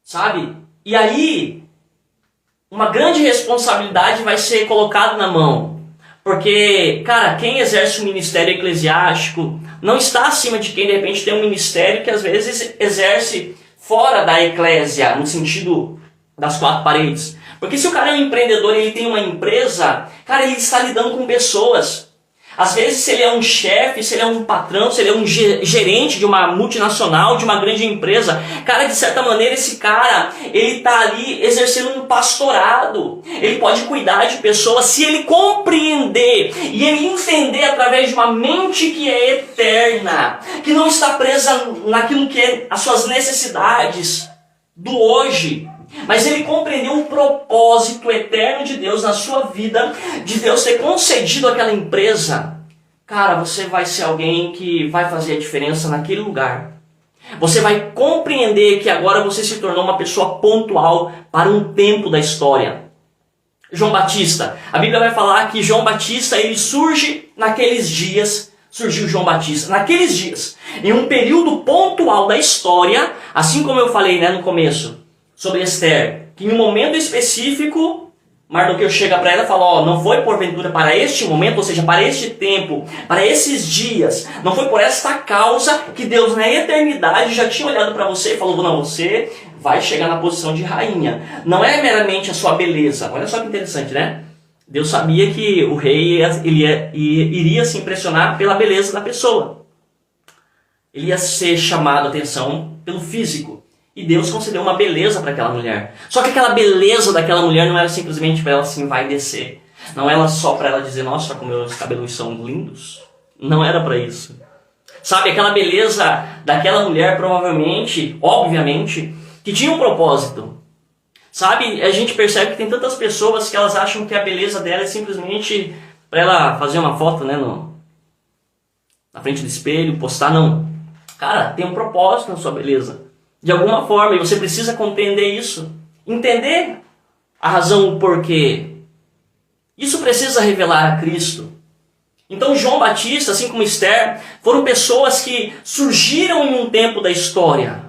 Sabe? E aí, uma grande responsabilidade vai ser colocada na mão. Porque, cara, quem exerce o ministério eclesiástico não está acima de quem, de repente, tem um ministério que, às vezes, exerce fora da eclésia, no sentido das quatro paredes. Porque se o cara é um empreendedor e ele tem uma empresa, cara, ele está lidando com pessoas. Às vezes, se ele é um chefe, se ele é um patrão, se ele é um gerente de uma multinacional, de uma grande empresa, cara, de certa maneira, esse cara, ele está ali exercendo um pastorado. Ele pode cuidar de pessoas se ele compreender e ele entender através de uma mente que é eterna, que não está presa naquilo que é as suas necessidades do hoje. Mas ele compreendeu o propósito eterno de Deus na sua vida, de Deus ter concedido aquela empresa. Cara, você vai ser alguém que vai fazer a diferença naquele lugar. Você vai compreender que agora você se tornou uma pessoa pontual para um tempo da história. João Batista. A Bíblia vai falar que João Batista ele surge naqueles dias surgiu João Batista. Naqueles dias, em um período pontual da história, assim como eu falei, né, no começo, sobre Esther, que em um momento específico, Mardoqueu chega para ela e fala, ó, não foi porventura para este momento, ou seja, para este tempo, para esses dias, não foi por esta causa que Deus na eternidade já tinha olhado para você e falou, não, você vai chegar na posição de rainha. Não é meramente a sua beleza. Olha só que interessante, né? Deus sabia que o rei iria se impressionar pela beleza da pessoa. Ele ia ser chamado a atenção pelo físico. E Deus concedeu uma beleza para aquela mulher. Só que aquela beleza daquela mulher não era simplesmente para ela assim, vai descer. Não era só para ela dizer, nossa, como meus cabelos são lindos. Não era para isso. Sabe, aquela beleza daquela mulher provavelmente, obviamente, que tinha um propósito. Sabe, a gente percebe que tem tantas pessoas que elas acham que a beleza dela é simplesmente para ela fazer uma foto, né, na frente do espelho, postar, não. Cara, tem um propósito na sua beleza. De alguma forma, e você precisa compreender isso. Entender a razão, o porquê. Isso precisa revelar a Cristo. Então João Batista, assim como Esther, foram pessoas que surgiram em um tempo da história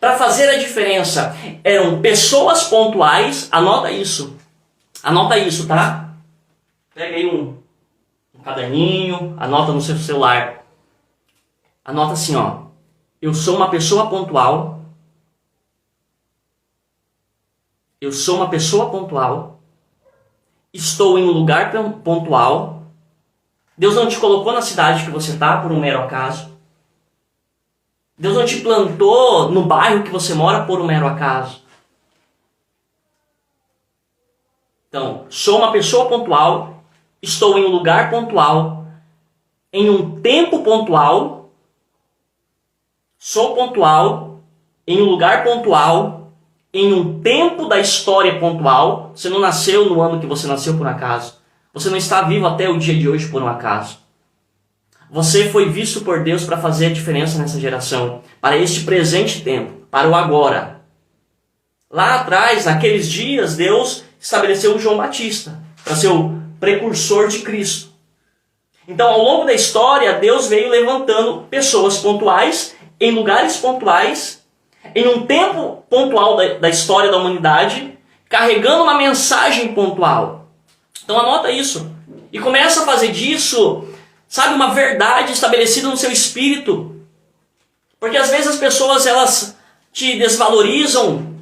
para fazer a diferença. Eram pessoas pontuais, anota isso, tá? Pega aí um caderninho, anota no seu celular. Anota assim, ó. Eu sou uma pessoa pontual. Eu sou uma pessoa pontual. Estou em um lugar pontual. Deus não te colocou na cidade que você está por um mero acaso. Deus não te plantou no bairro que você mora por um mero acaso. Então, sou uma pessoa pontual. Estou em um lugar pontual. Em um tempo pontual. Sou pontual, em um lugar pontual, em um tempo da história pontual. Você não nasceu no ano que você nasceu por um acaso. Você não está vivo até o dia de hoje por um acaso. Você foi visto por Deus para fazer a diferença nessa geração, para este presente tempo, para o agora. Lá atrás, naqueles dias, Deus estabeleceu o João Batista para ser o precursor de Cristo. Então, ao longo da história, Deus veio levantando pessoas pontuais, em lugares pontuais, em um tempo pontual da história da humanidade, carregando uma mensagem pontual. Então anota isso. E começa a fazer disso, sabe, uma verdade estabelecida no seu espírito. Porque às vezes as pessoas, elas te desvalorizam.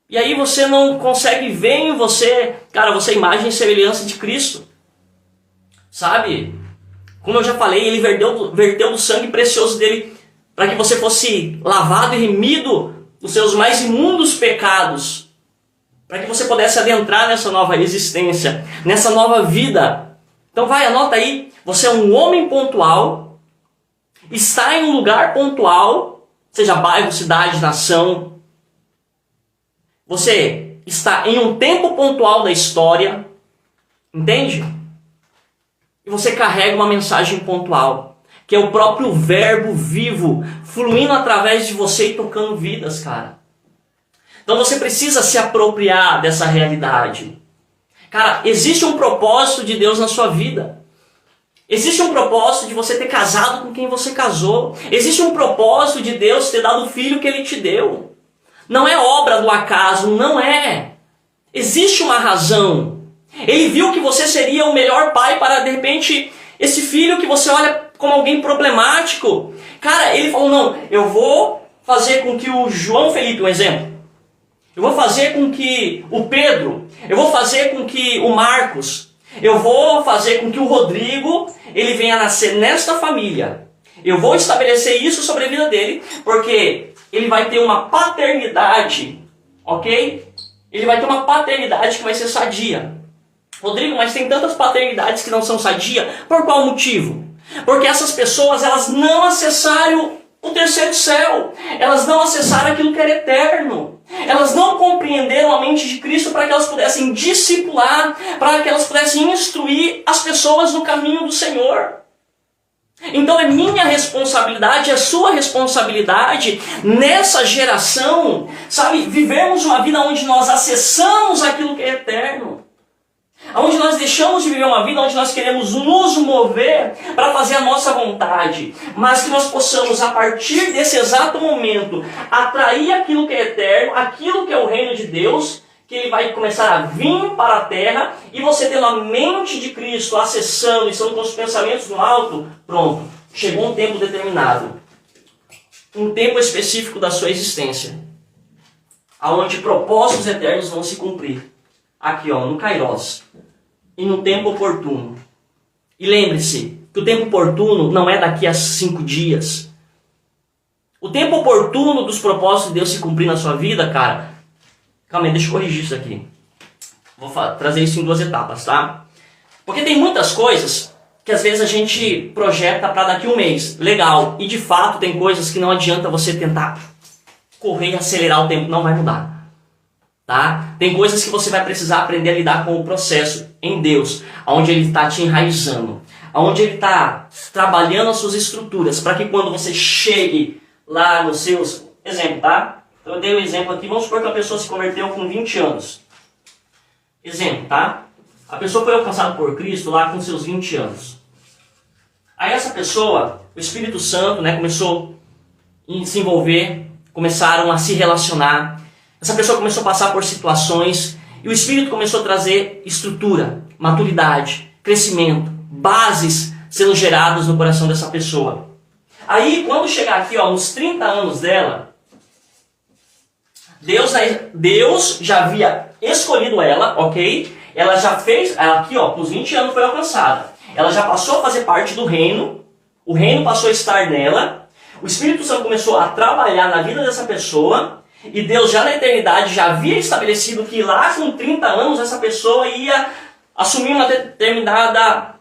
E aí você não consegue ver em você, cara, você é imagem e semelhança de Cristo. Sabe? Como eu já falei, ele verteu do sangue precioso dele para que você fosse lavado e remido dos seus mais imundos pecados. Para que você pudesse adentrar nessa nova existência, nessa nova vida. Então vai, anota aí. Você é um homem pontual, está em um lugar pontual, seja bairro, cidade, nação. Você está em um tempo pontual da história. Entende? E você carrega uma mensagem pontual, que é o próprio verbo vivo, fluindo através de você e tocando vidas, cara. Então você precisa se apropriar dessa realidade. Cara, existe um propósito de Deus na sua vida. Existe um propósito de você ter casado com quem você casou. Existe um propósito de Deus ter dado o filho que Ele te deu. Não é obra do acaso, não é. Existe uma razão. Ele viu que você seria o melhor pai para, de repente, esse filho que você olha como alguém problemático. Cara, ele falou, não, eu vou fazer com que o João Felipe, um exemplo, eu vou fazer com que o Pedro, eu vou fazer com que o Marcos, eu vou fazer com que o Rodrigo, ele venha nascer nesta família. Eu vou estabelecer isso sobre a vida dele, porque ele vai ter uma paternidade, ok? Ele vai ter uma paternidade que vai ser sadia. Rodrigo, mas tem tantas paternidades que não são sadia. Por qual motivo? Porque essas pessoas, elas não acessaram o terceiro céu. Elas não acessaram aquilo que era eterno. Elas não compreenderam a mente de Cristo para que elas pudessem discipular, para que elas pudessem instruir as pessoas no caminho do Senhor. Então é minha responsabilidade, é sua responsabilidade nessa geração, sabe, vivermos uma vida onde nós acessamos aquilo que é eterno. Onde nós deixamos de viver uma vida onde nós queremos nos mover para fazer a nossa vontade, mas que nós possamos, a partir desse exato momento, atrair aquilo que é eterno, aquilo que é o reino de Deus, que ele vai começar a vir para a terra, e você tendo a mente de Cristo, acessando e estando com os pensamentos no alto, pronto, chegou um tempo determinado, um tempo específico da sua existência, aonde propósitos eternos vão se cumprir. Aqui, ó, no Kairos. E no tempo oportuno. E lembre-se que o tempo oportuno não é daqui a 5 dias. O tempo oportuno dos propósitos de Deus se cumprir na sua vida, cara... Calma aí, deixa eu corrigir isso aqui. Vou trazer isso em 2 etapas, tá? Porque tem muitas coisas que às vezes a gente projeta para daqui a 1 mês. Legal. E de fato tem coisas que não adianta você tentar correr e acelerar o tempo. Não vai mudar. Tá? Tem coisas que você vai precisar aprender a lidar com o processo em Deus, onde Ele está te enraizando, onde Ele está trabalhando as suas estruturas, para que quando você chegue lá nos seus... Exemplo, tá? Então eu dei um exemplo aqui, vamos supor que a pessoa se converteu com 20 anos. Exemplo, tá? A pessoa foi alcançada por Cristo lá com seus 20 anos. Aí essa pessoa, o Espírito Santo, né, começou a se envolver, começaram a se relacionar. Essa pessoa começou a passar por situações e o Espírito começou a trazer estrutura, maturidade, crescimento, bases sendo geradas no coração dessa pessoa. Aí, quando chegar aqui, ó, nos 30 anos dela, Deus já havia escolhido ela, ok? Ela já fez, aqui, ó, com os 20 anos foi alcançada. Ela já passou a fazer parte do reino, o reino passou a estar nela, o Espírito Santo começou a trabalhar na vida dessa pessoa. E Deus já na eternidade já havia estabelecido que lá com 30 anos essa pessoa ia assumir uma determinada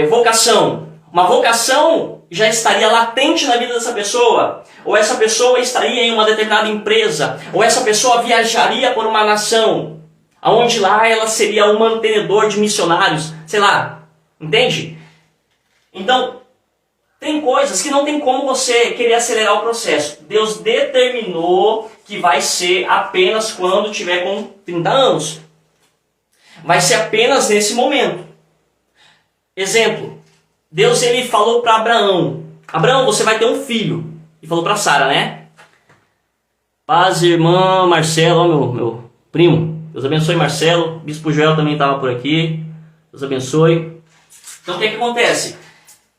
vocação. Uma vocação já estaria latente na vida dessa pessoa. Ou essa pessoa estaria em uma determinada empresa. Ou essa pessoa viajaria por uma nação. Onde lá ela seria um mantenedor de missionários. Sei lá. Entende? Então... tem coisas que não tem como você querer acelerar o processo. Deus determinou que vai ser apenas quando tiver com 30 anos. Vai ser apenas nesse momento. Exemplo. Deus ele falou para Abraão. Abraão, você vai ter um filho. E falou para Sara, né? Paz, irmã Marcelo, meu primo. Deus abençoe Marcelo. Bispo Joel também estava por aqui. Deus abençoe. Então o que acontece?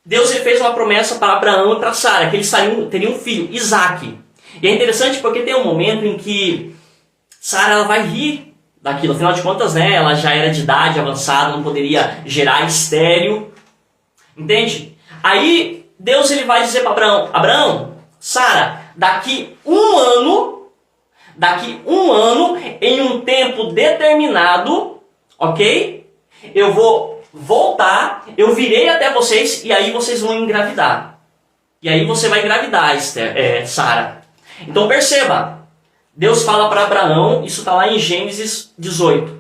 Deus ele fez uma promessa para Abraão e para Sara, que eles teriam um filho, Isaac. E é interessante porque tem um momento em que Sara ela vai rir daquilo. Afinal de contas, né, ela já era de idade avançada, não poderia gerar estéril. Entende? Aí Deus ele vai dizer para Abraão, Abraão, Sara, daqui um ano, em um tempo determinado, ok? Eu vou voltar, eu virei até vocês e aí vocês vão engravidar. E aí você vai engravidar, Sara. Então perceba, Deus fala para Abraão, isso está lá em Gênesis 18,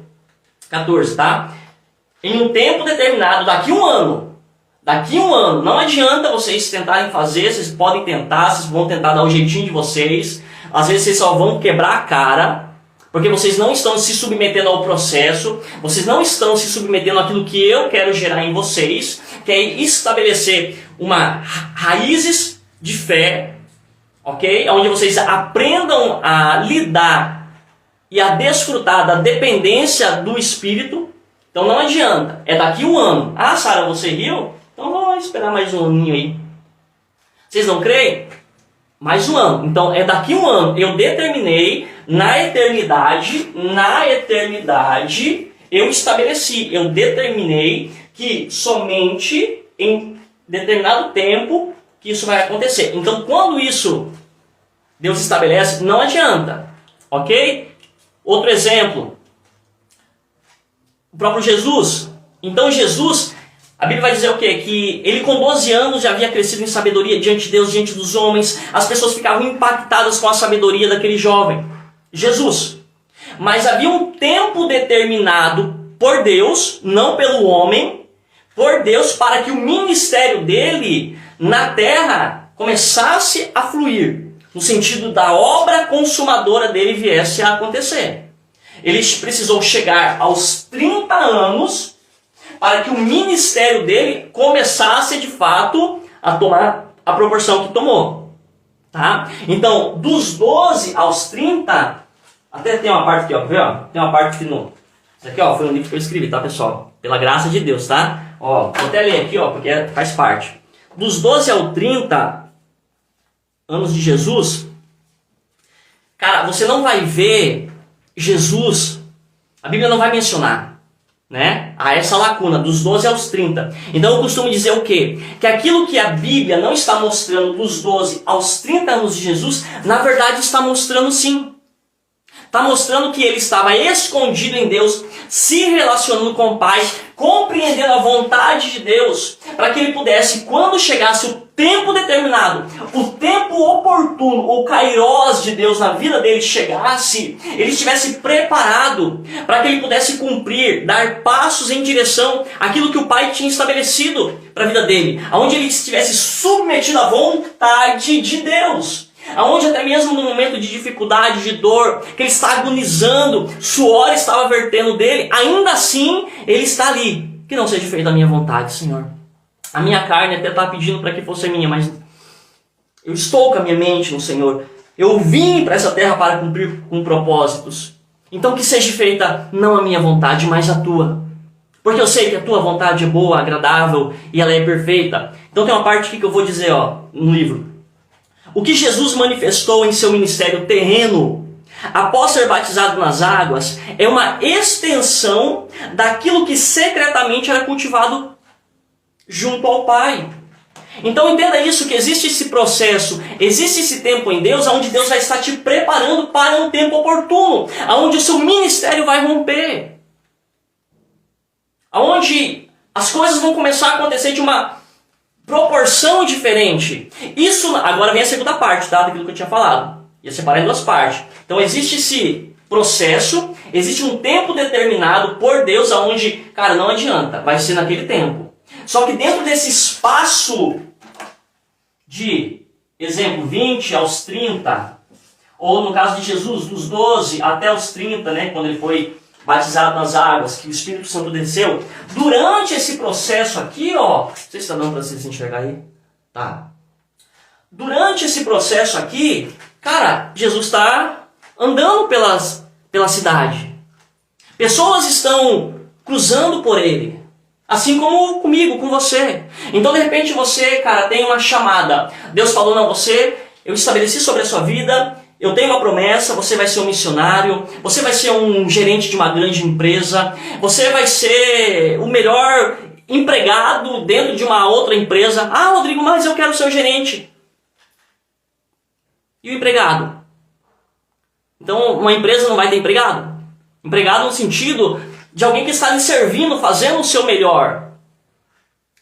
14, tá? Em um tempo determinado, daqui um ano, não adianta vocês tentarem fazer, vocês podem tentar, vocês vão tentar dar o jeitinho de vocês, às vezes vocês só vão quebrar a cara, porque vocês não estão se submetendo ao processo, vocês não estão se submetendo àquilo que eu quero gerar em vocês, que é estabelecer raízes de fé, ok? Onde vocês aprendam a lidar e a desfrutar da dependência do Espírito. Então não adianta, é daqui um ano. Ah, Sara, você riu? Então vou esperar mais um aninho aí. Vocês não creem? Mais um ano. Então é daqui um ano. Eu determinei na eternidade, eu estabeleci, eu determinei que somente em determinado tempo que isso vai acontecer. Então quando isso Deus estabelece, não adianta. Ok? Outro exemplo. O próprio Jesus. Então Jesus, a Bíblia vai dizer o quê? Que ele com 12 anos já havia crescido em sabedoria diante de Deus, diante dos homens. As pessoas ficavam impactadas com a sabedoria daquele jovem. Jesus. Mas havia um tempo determinado por Deus, não pelo homem, por Deus, para que o ministério dele na terra começasse a fluir. No sentido da obra consumadora dele viesse a acontecer. ele precisou chegar aos 30 anos para que o ministério dele começasse de fato a tomar a proporção que tomou. Tá? Então, dos 12 aos 30, até tem uma parte aqui, ó, ó, tem uma parte que não... Isso aqui, ó, foi um livro que eu escrevi, tá, pessoal? Pela graça de Deus, tá? Ó, vou até ler aqui, ó, porque faz parte. Dos 12 ao 30 anos de Jesus, cara, você não vai ver Jesus, a Bíblia não vai mencionar, né? Há essa lacuna, dos 12 aos 30. Então eu costumo dizer o quê? Que aquilo que a Bíblia não está mostrando dos 12 aos 30 anos de Jesus, na verdade está mostrando sim. Está mostrando que ele estava escondido em Deus, se relacionando com o Pai, compreendendo a vontade de Deus, para que ele pudesse, quando chegasse o tempo determinado, o tempo oportuno, o kairós de Deus na vida dele chegasse, ele estivesse preparado para que ele pudesse cumprir, dar passos em direção àquilo que o Pai tinha estabelecido para a vida dele, onde ele estivesse submetido à vontade de Deus. Aonde até mesmo no momento de dificuldade, de dor, que ele está agonizando, suor estava vertendo dele, ainda assim ele está ali. Que não seja feita a minha vontade, Senhor. A minha carne até está pedindo para que fosse minha, mas eu estou com a minha mente no Senhor. Eu vim para essa terra para cumprir com propósitos. Então que seja feita não a minha vontade, mas a tua. Porque eu sei que a tua vontade é boa, agradável e ela é perfeita. Então tem uma parte aqui que eu vou dizer, ó, no livro. O que Jesus manifestou em seu ministério terreno, após ser batizado nas águas, é uma extensão daquilo que secretamente era cultivado junto ao Pai. Então entenda isso, que existe esse processo, existe esse tempo em Deus, onde Deus vai estar te preparando para um tempo oportuno, onde o seu ministério vai romper, onde as coisas vão começar a acontecer de uma proporção diferente. Isso, agora vem a segunda parte, tá? Daquilo que eu tinha falado. Ia separar em duas partes. Então existe esse processo, existe um tempo determinado por Deus, aonde, cara, não adianta, vai ser naquele tempo. Só que dentro desse espaço de, exemplo, 20 aos 30, ou no caso de Jesus, dos 12 até os 30, né, quando ele foi batizado nas águas, que o Espírito Santo desceu, durante esse processo aqui, ó, não sei se está dando para vocês enxergar aí, tá? Durante esse processo aqui, cara, Jesus está andando pela cidade. Pessoas estão cruzando por ele, assim como comigo, com você. Então, de repente, você, cara, tem uma chamada. Deus falou, não, eu estabeleci sobre a sua vida, eu tenho uma promessa, você vai ser um missionário, você vai ser um gerente de uma grande empresa, você vai ser o melhor empregado dentro de uma outra empresa. Ah, Rodrigo, mas eu quero ser o gerente. E o empregado? Então, uma empresa não vai ter empregado? Empregado no sentido de alguém que está lhe servindo, fazendo o seu melhor.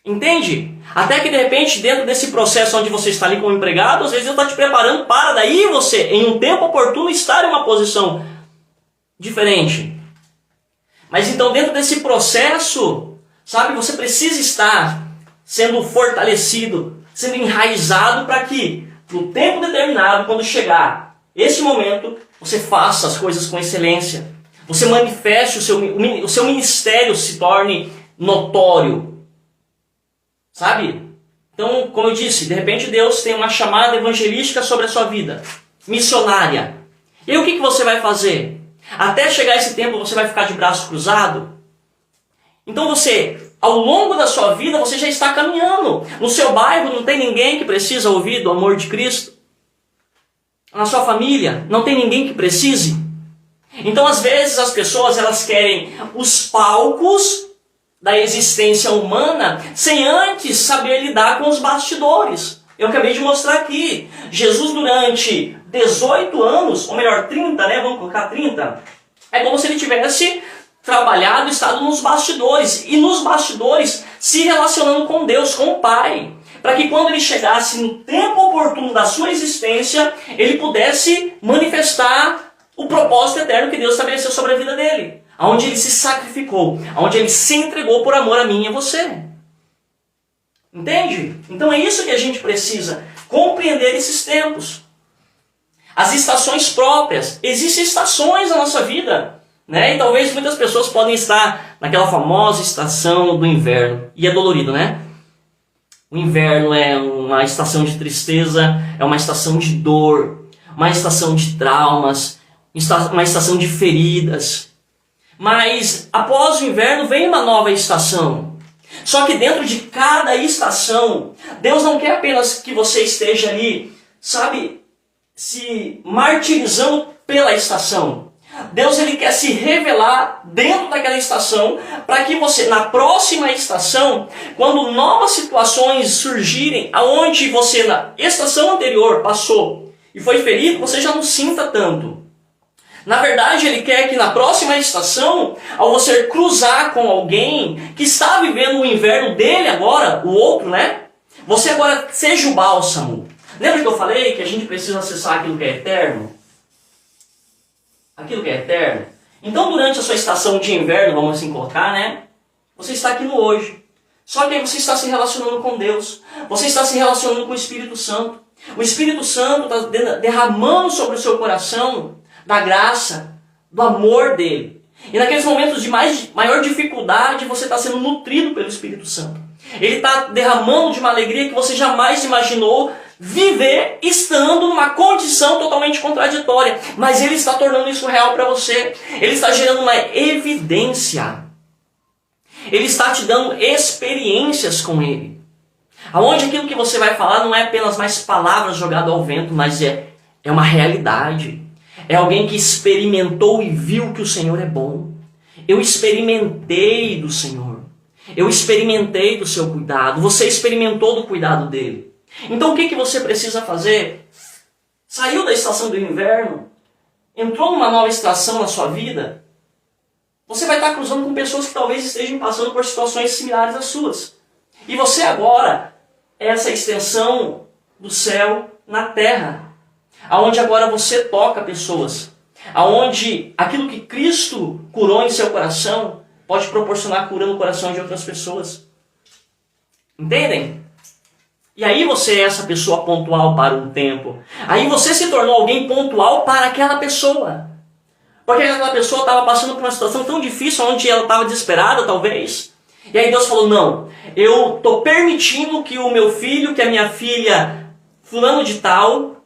Entende? Até que de repente, dentro desse processo onde você está ali como empregado, às vezes Deus está te preparando para daí você, em um tempo oportuno, estar em uma posição diferente. Mas então, dentro desse processo, sabe, você precisa estar sendo fortalecido, sendo enraizado para que, no tempo determinado, quando chegar esse momento, você faça as coisas com excelência. Você manifeste o seu ministério se torne notório. Sabe? Então, como eu disse, de repente Deus tem uma chamada evangelística sobre a sua vida, missionária. E aí o que você vai fazer? Até chegar esse tempo você vai ficar de braço cruzado? Então você, ao longo da sua vida, você já está caminhando. No seu bairro não tem ninguém que precisa ouvir do amor de Cristo. Na sua família não tem ninguém que precise. Então às vezes as pessoas elas querem os palcos da existência humana, sem antes saber lidar com os bastidores. Eu acabei de mostrar aqui. Jesus durante 18 anos, ou melhor, 30, né? Vamos colocar 30. É como se ele tivesse trabalhado, estado nos bastidores. E nos bastidores, se relacionando com Deus, com o Pai. Para que quando ele chegasse no tempo oportuno da sua existência, ele pudesse manifestar o propósito eterno que Deus estabeleceu sobre a vida dele. Onde ele se sacrificou, onde ele se entregou por amor a mim e a você. Entende? Então é isso que a gente precisa, compreender esses tempos. As estações próprias. Existem estações na nossa vida. né? E talvez muitas pessoas podem estar naquela famosa estação do inverno. E é dolorido, né? O inverno é uma estação de tristeza, é uma estação de dor, uma estação de traumas, uma estação de feridas. Mas após o inverno vem uma nova estação. Só que dentro de cada estação, Deus não quer apenas que você esteja ali, sabe, se martirizando pela estação. Deus ele quer se revelar dentro daquela estação para que você, na próxima estação, quando novas situações surgirem, aonde você na estação anterior passou e foi ferido, você já não sinta tanto. Na verdade, ele quer que na próxima estação, ao você cruzar com alguém que está vivendo o inverno dele agora, o outro, né? Você agora seja o bálsamo. Lembra que eu falei que a gente precisa acessar aquilo que é eterno? Aquilo que é eterno. Então, durante a sua estação de inverno, vamos assim colocar, né? Você está aqui no hoje. Só que aí você está se relacionando com Deus. Você está se relacionando com o Espírito Santo. O Espírito Santo está derramando sobre o seu coração da graça, do amor dele. E naqueles momentos de maior dificuldade, você está sendo nutrido pelo Espírito Santo. Ele está derramando de uma alegria que você jamais imaginou viver estando numa condição totalmente contraditória. Mas ele está tornando isso real para você. Ele está gerando uma evidência. Ele está te dando experiências com ele. Aonde aquilo que você vai falar não é apenas mais palavras jogadas ao vento, mas é uma realidade. É alguém que experimentou e viu que o Senhor é bom. Eu experimentei do Senhor. Eu experimentei do seu cuidado. Você experimentou do cuidado dele. Então o que você precisa fazer? Saiu da estação do inverno, entrou numa nova estação na sua vida, você vai estar cruzando com pessoas que talvez estejam passando por situações similares às suas. E você agora é essa extensão do céu na terra. Aonde agora você toca pessoas. Aonde aquilo que Cristo curou em seu coração pode proporcionar cura no coração de outras pessoas. Entendem? E aí você é essa pessoa pontual para um tempo. Aí você se tornou alguém pontual para aquela pessoa. Porque aquela pessoa estava passando por uma situação tão difícil, onde ela estava desesperada, talvez. E aí Deus falou, não, eu estou permitindo que o meu filho, que a minha filha, fulano de tal...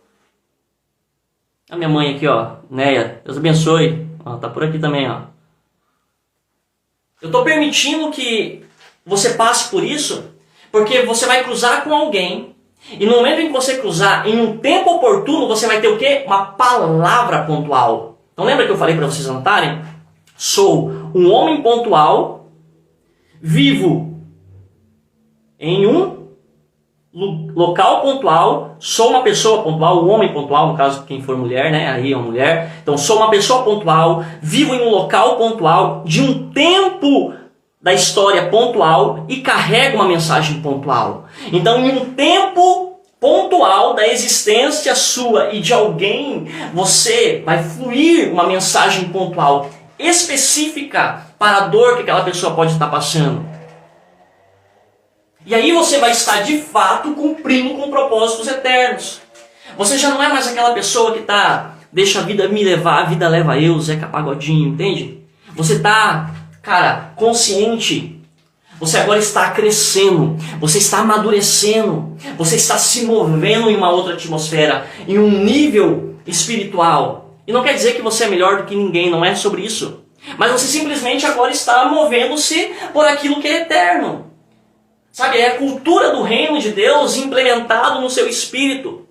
A minha mãe aqui, ó, Neia, Deus abençoe. Ó, tá por aqui também, ó. Eu estou permitindo que você passe por isso, porque você vai cruzar com alguém, e no momento em que você cruzar, em um tempo oportuno, você vai ter o quê? Uma palavra pontual. Então lembra que eu falei para vocês anotarem? Sou um homem pontual, vivo em um local pontual, sou uma pessoa pontual, um homem pontual, no caso quem for mulher, né? Aí é uma mulher. Então sou uma pessoa pontual, vivo em um local pontual, de um tempo da história pontual e carrego uma mensagem pontual. Então em um tempo pontual da existência sua e de alguém, você vai fluir uma mensagem pontual, específica para a dor que aquela pessoa pode estar passando. E aí você vai estar de fato cumprindo com propósitos eternos. Você já não é mais aquela pessoa que deixa a vida me levar, a vida leva eu, Zeca Pagodinho, entende? Você está, cara, consciente. Você agora está crescendo, você está amadurecendo, você está se movendo em uma outra atmosfera, em um nível espiritual. E não quer dizer que você é melhor do que ninguém, não é sobre isso. Mas você simplesmente agora está movendo-se por aquilo que é eterno. Sabe, é a cultura do reino de Deus implementado no seu espírito,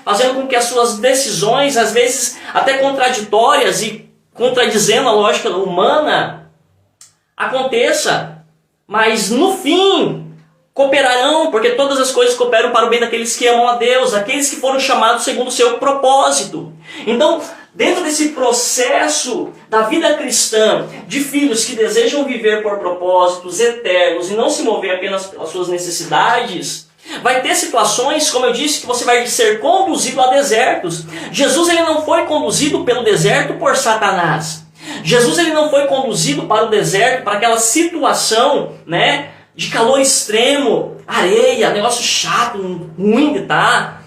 fazendo com que as suas decisões, às vezes até contraditórias e contradizendo a lógica humana, aconteça. Mas no fim, cooperarão, porque todas as coisas cooperam para o bem daqueles que amam a Deus, aqueles que foram chamados segundo o seu propósito. Então, dentro desse processo da vida cristã, de filhos que desejam viver por propósitos eternos e não se mover apenas pelas suas necessidades, vai ter situações, como eu disse, que você vai ser conduzido a desertos. Jesus ele não foi conduzido pelo deserto por Satanás. Jesus ele não foi conduzido para o deserto, para aquela situação, né, de calor extremo, areia, negócio chato, ruim de estar,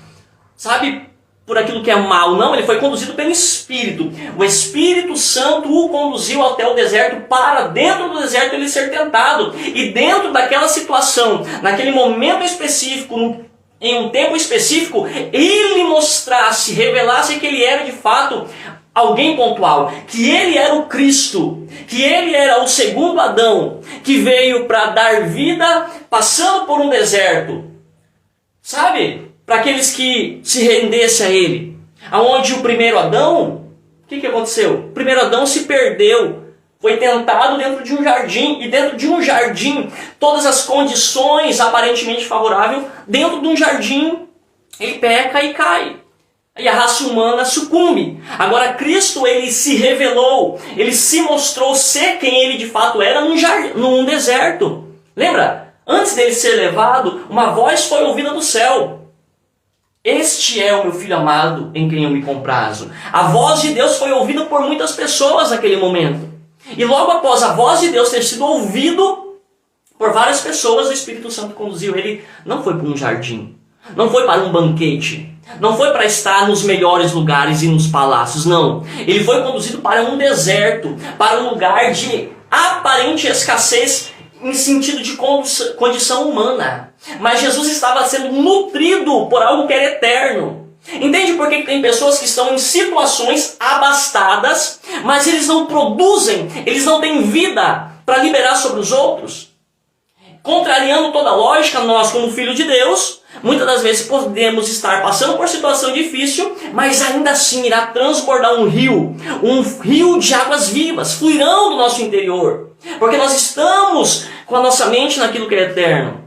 sabe? por aquilo que é mal, não, ele foi conduzido pelo Espírito. O Espírito Santo o conduziu até o deserto para dentro do deserto ele ser tentado. E dentro daquela situação, naquele momento específico, em um tempo específico, ele mostrasse, revelasse que ele era de fato alguém pontual, que ele era o Cristo, que ele era o segundo Adão, que veio para dar vida passando por um deserto. Sabe? Para aqueles que se rendessem a ele. Aonde o primeiro Adão, o que aconteceu? O primeiro Adão se perdeu, foi tentado dentro de um jardim, e dentro de um jardim, todas as condições aparentemente favoráveis, dentro de um jardim, ele peca e cai. E a raça humana sucumbe. Agora Cristo, ele se revelou, ele se mostrou ser quem ele de fato era num deserto. Lembra? Antes dele ser levado, uma voz foi ouvida do céu. Este é o meu filho amado, em quem eu me comprazo. A voz de Deus foi ouvida por muitas pessoas naquele momento. E logo após a voz de Deus ter sido ouvido por várias pessoas, o Espírito Santo conduziu ele. Não foi para um jardim, não foi para um banquete, não foi para estar nos melhores lugares e nos palácios, não. Ele foi conduzido para um deserto, para um lugar de aparente escassez em sentido de condição humana. Mas Jesus estava sendo nutrido por algo que era eterno. Entende por que tem pessoas que estão em situações abastadas, mas eles não produzem, eles não têm vida para liberar sobre os outros? Contrariando toda a lógica, nós como filhos de Deus, muitas das vezes podemos estar passando por situação difícil, mas ainda assim irá transbordar um rio de águas vivas, fluirão do nosso interior. Porque nós estamos com a nossa mente naquilo que é eterno.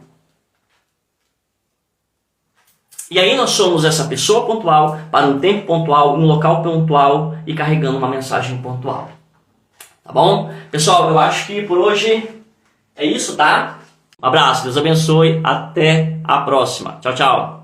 E aí nós somos essa pessoa pontual, para um tempo pontual, um local pontual e carregando uma mensagem pontual. Tá bom? Pessoal, eu acho que por hoje é isso, tá? Um abraço, Deus abençoe, até a próxima. Tchau, tchau.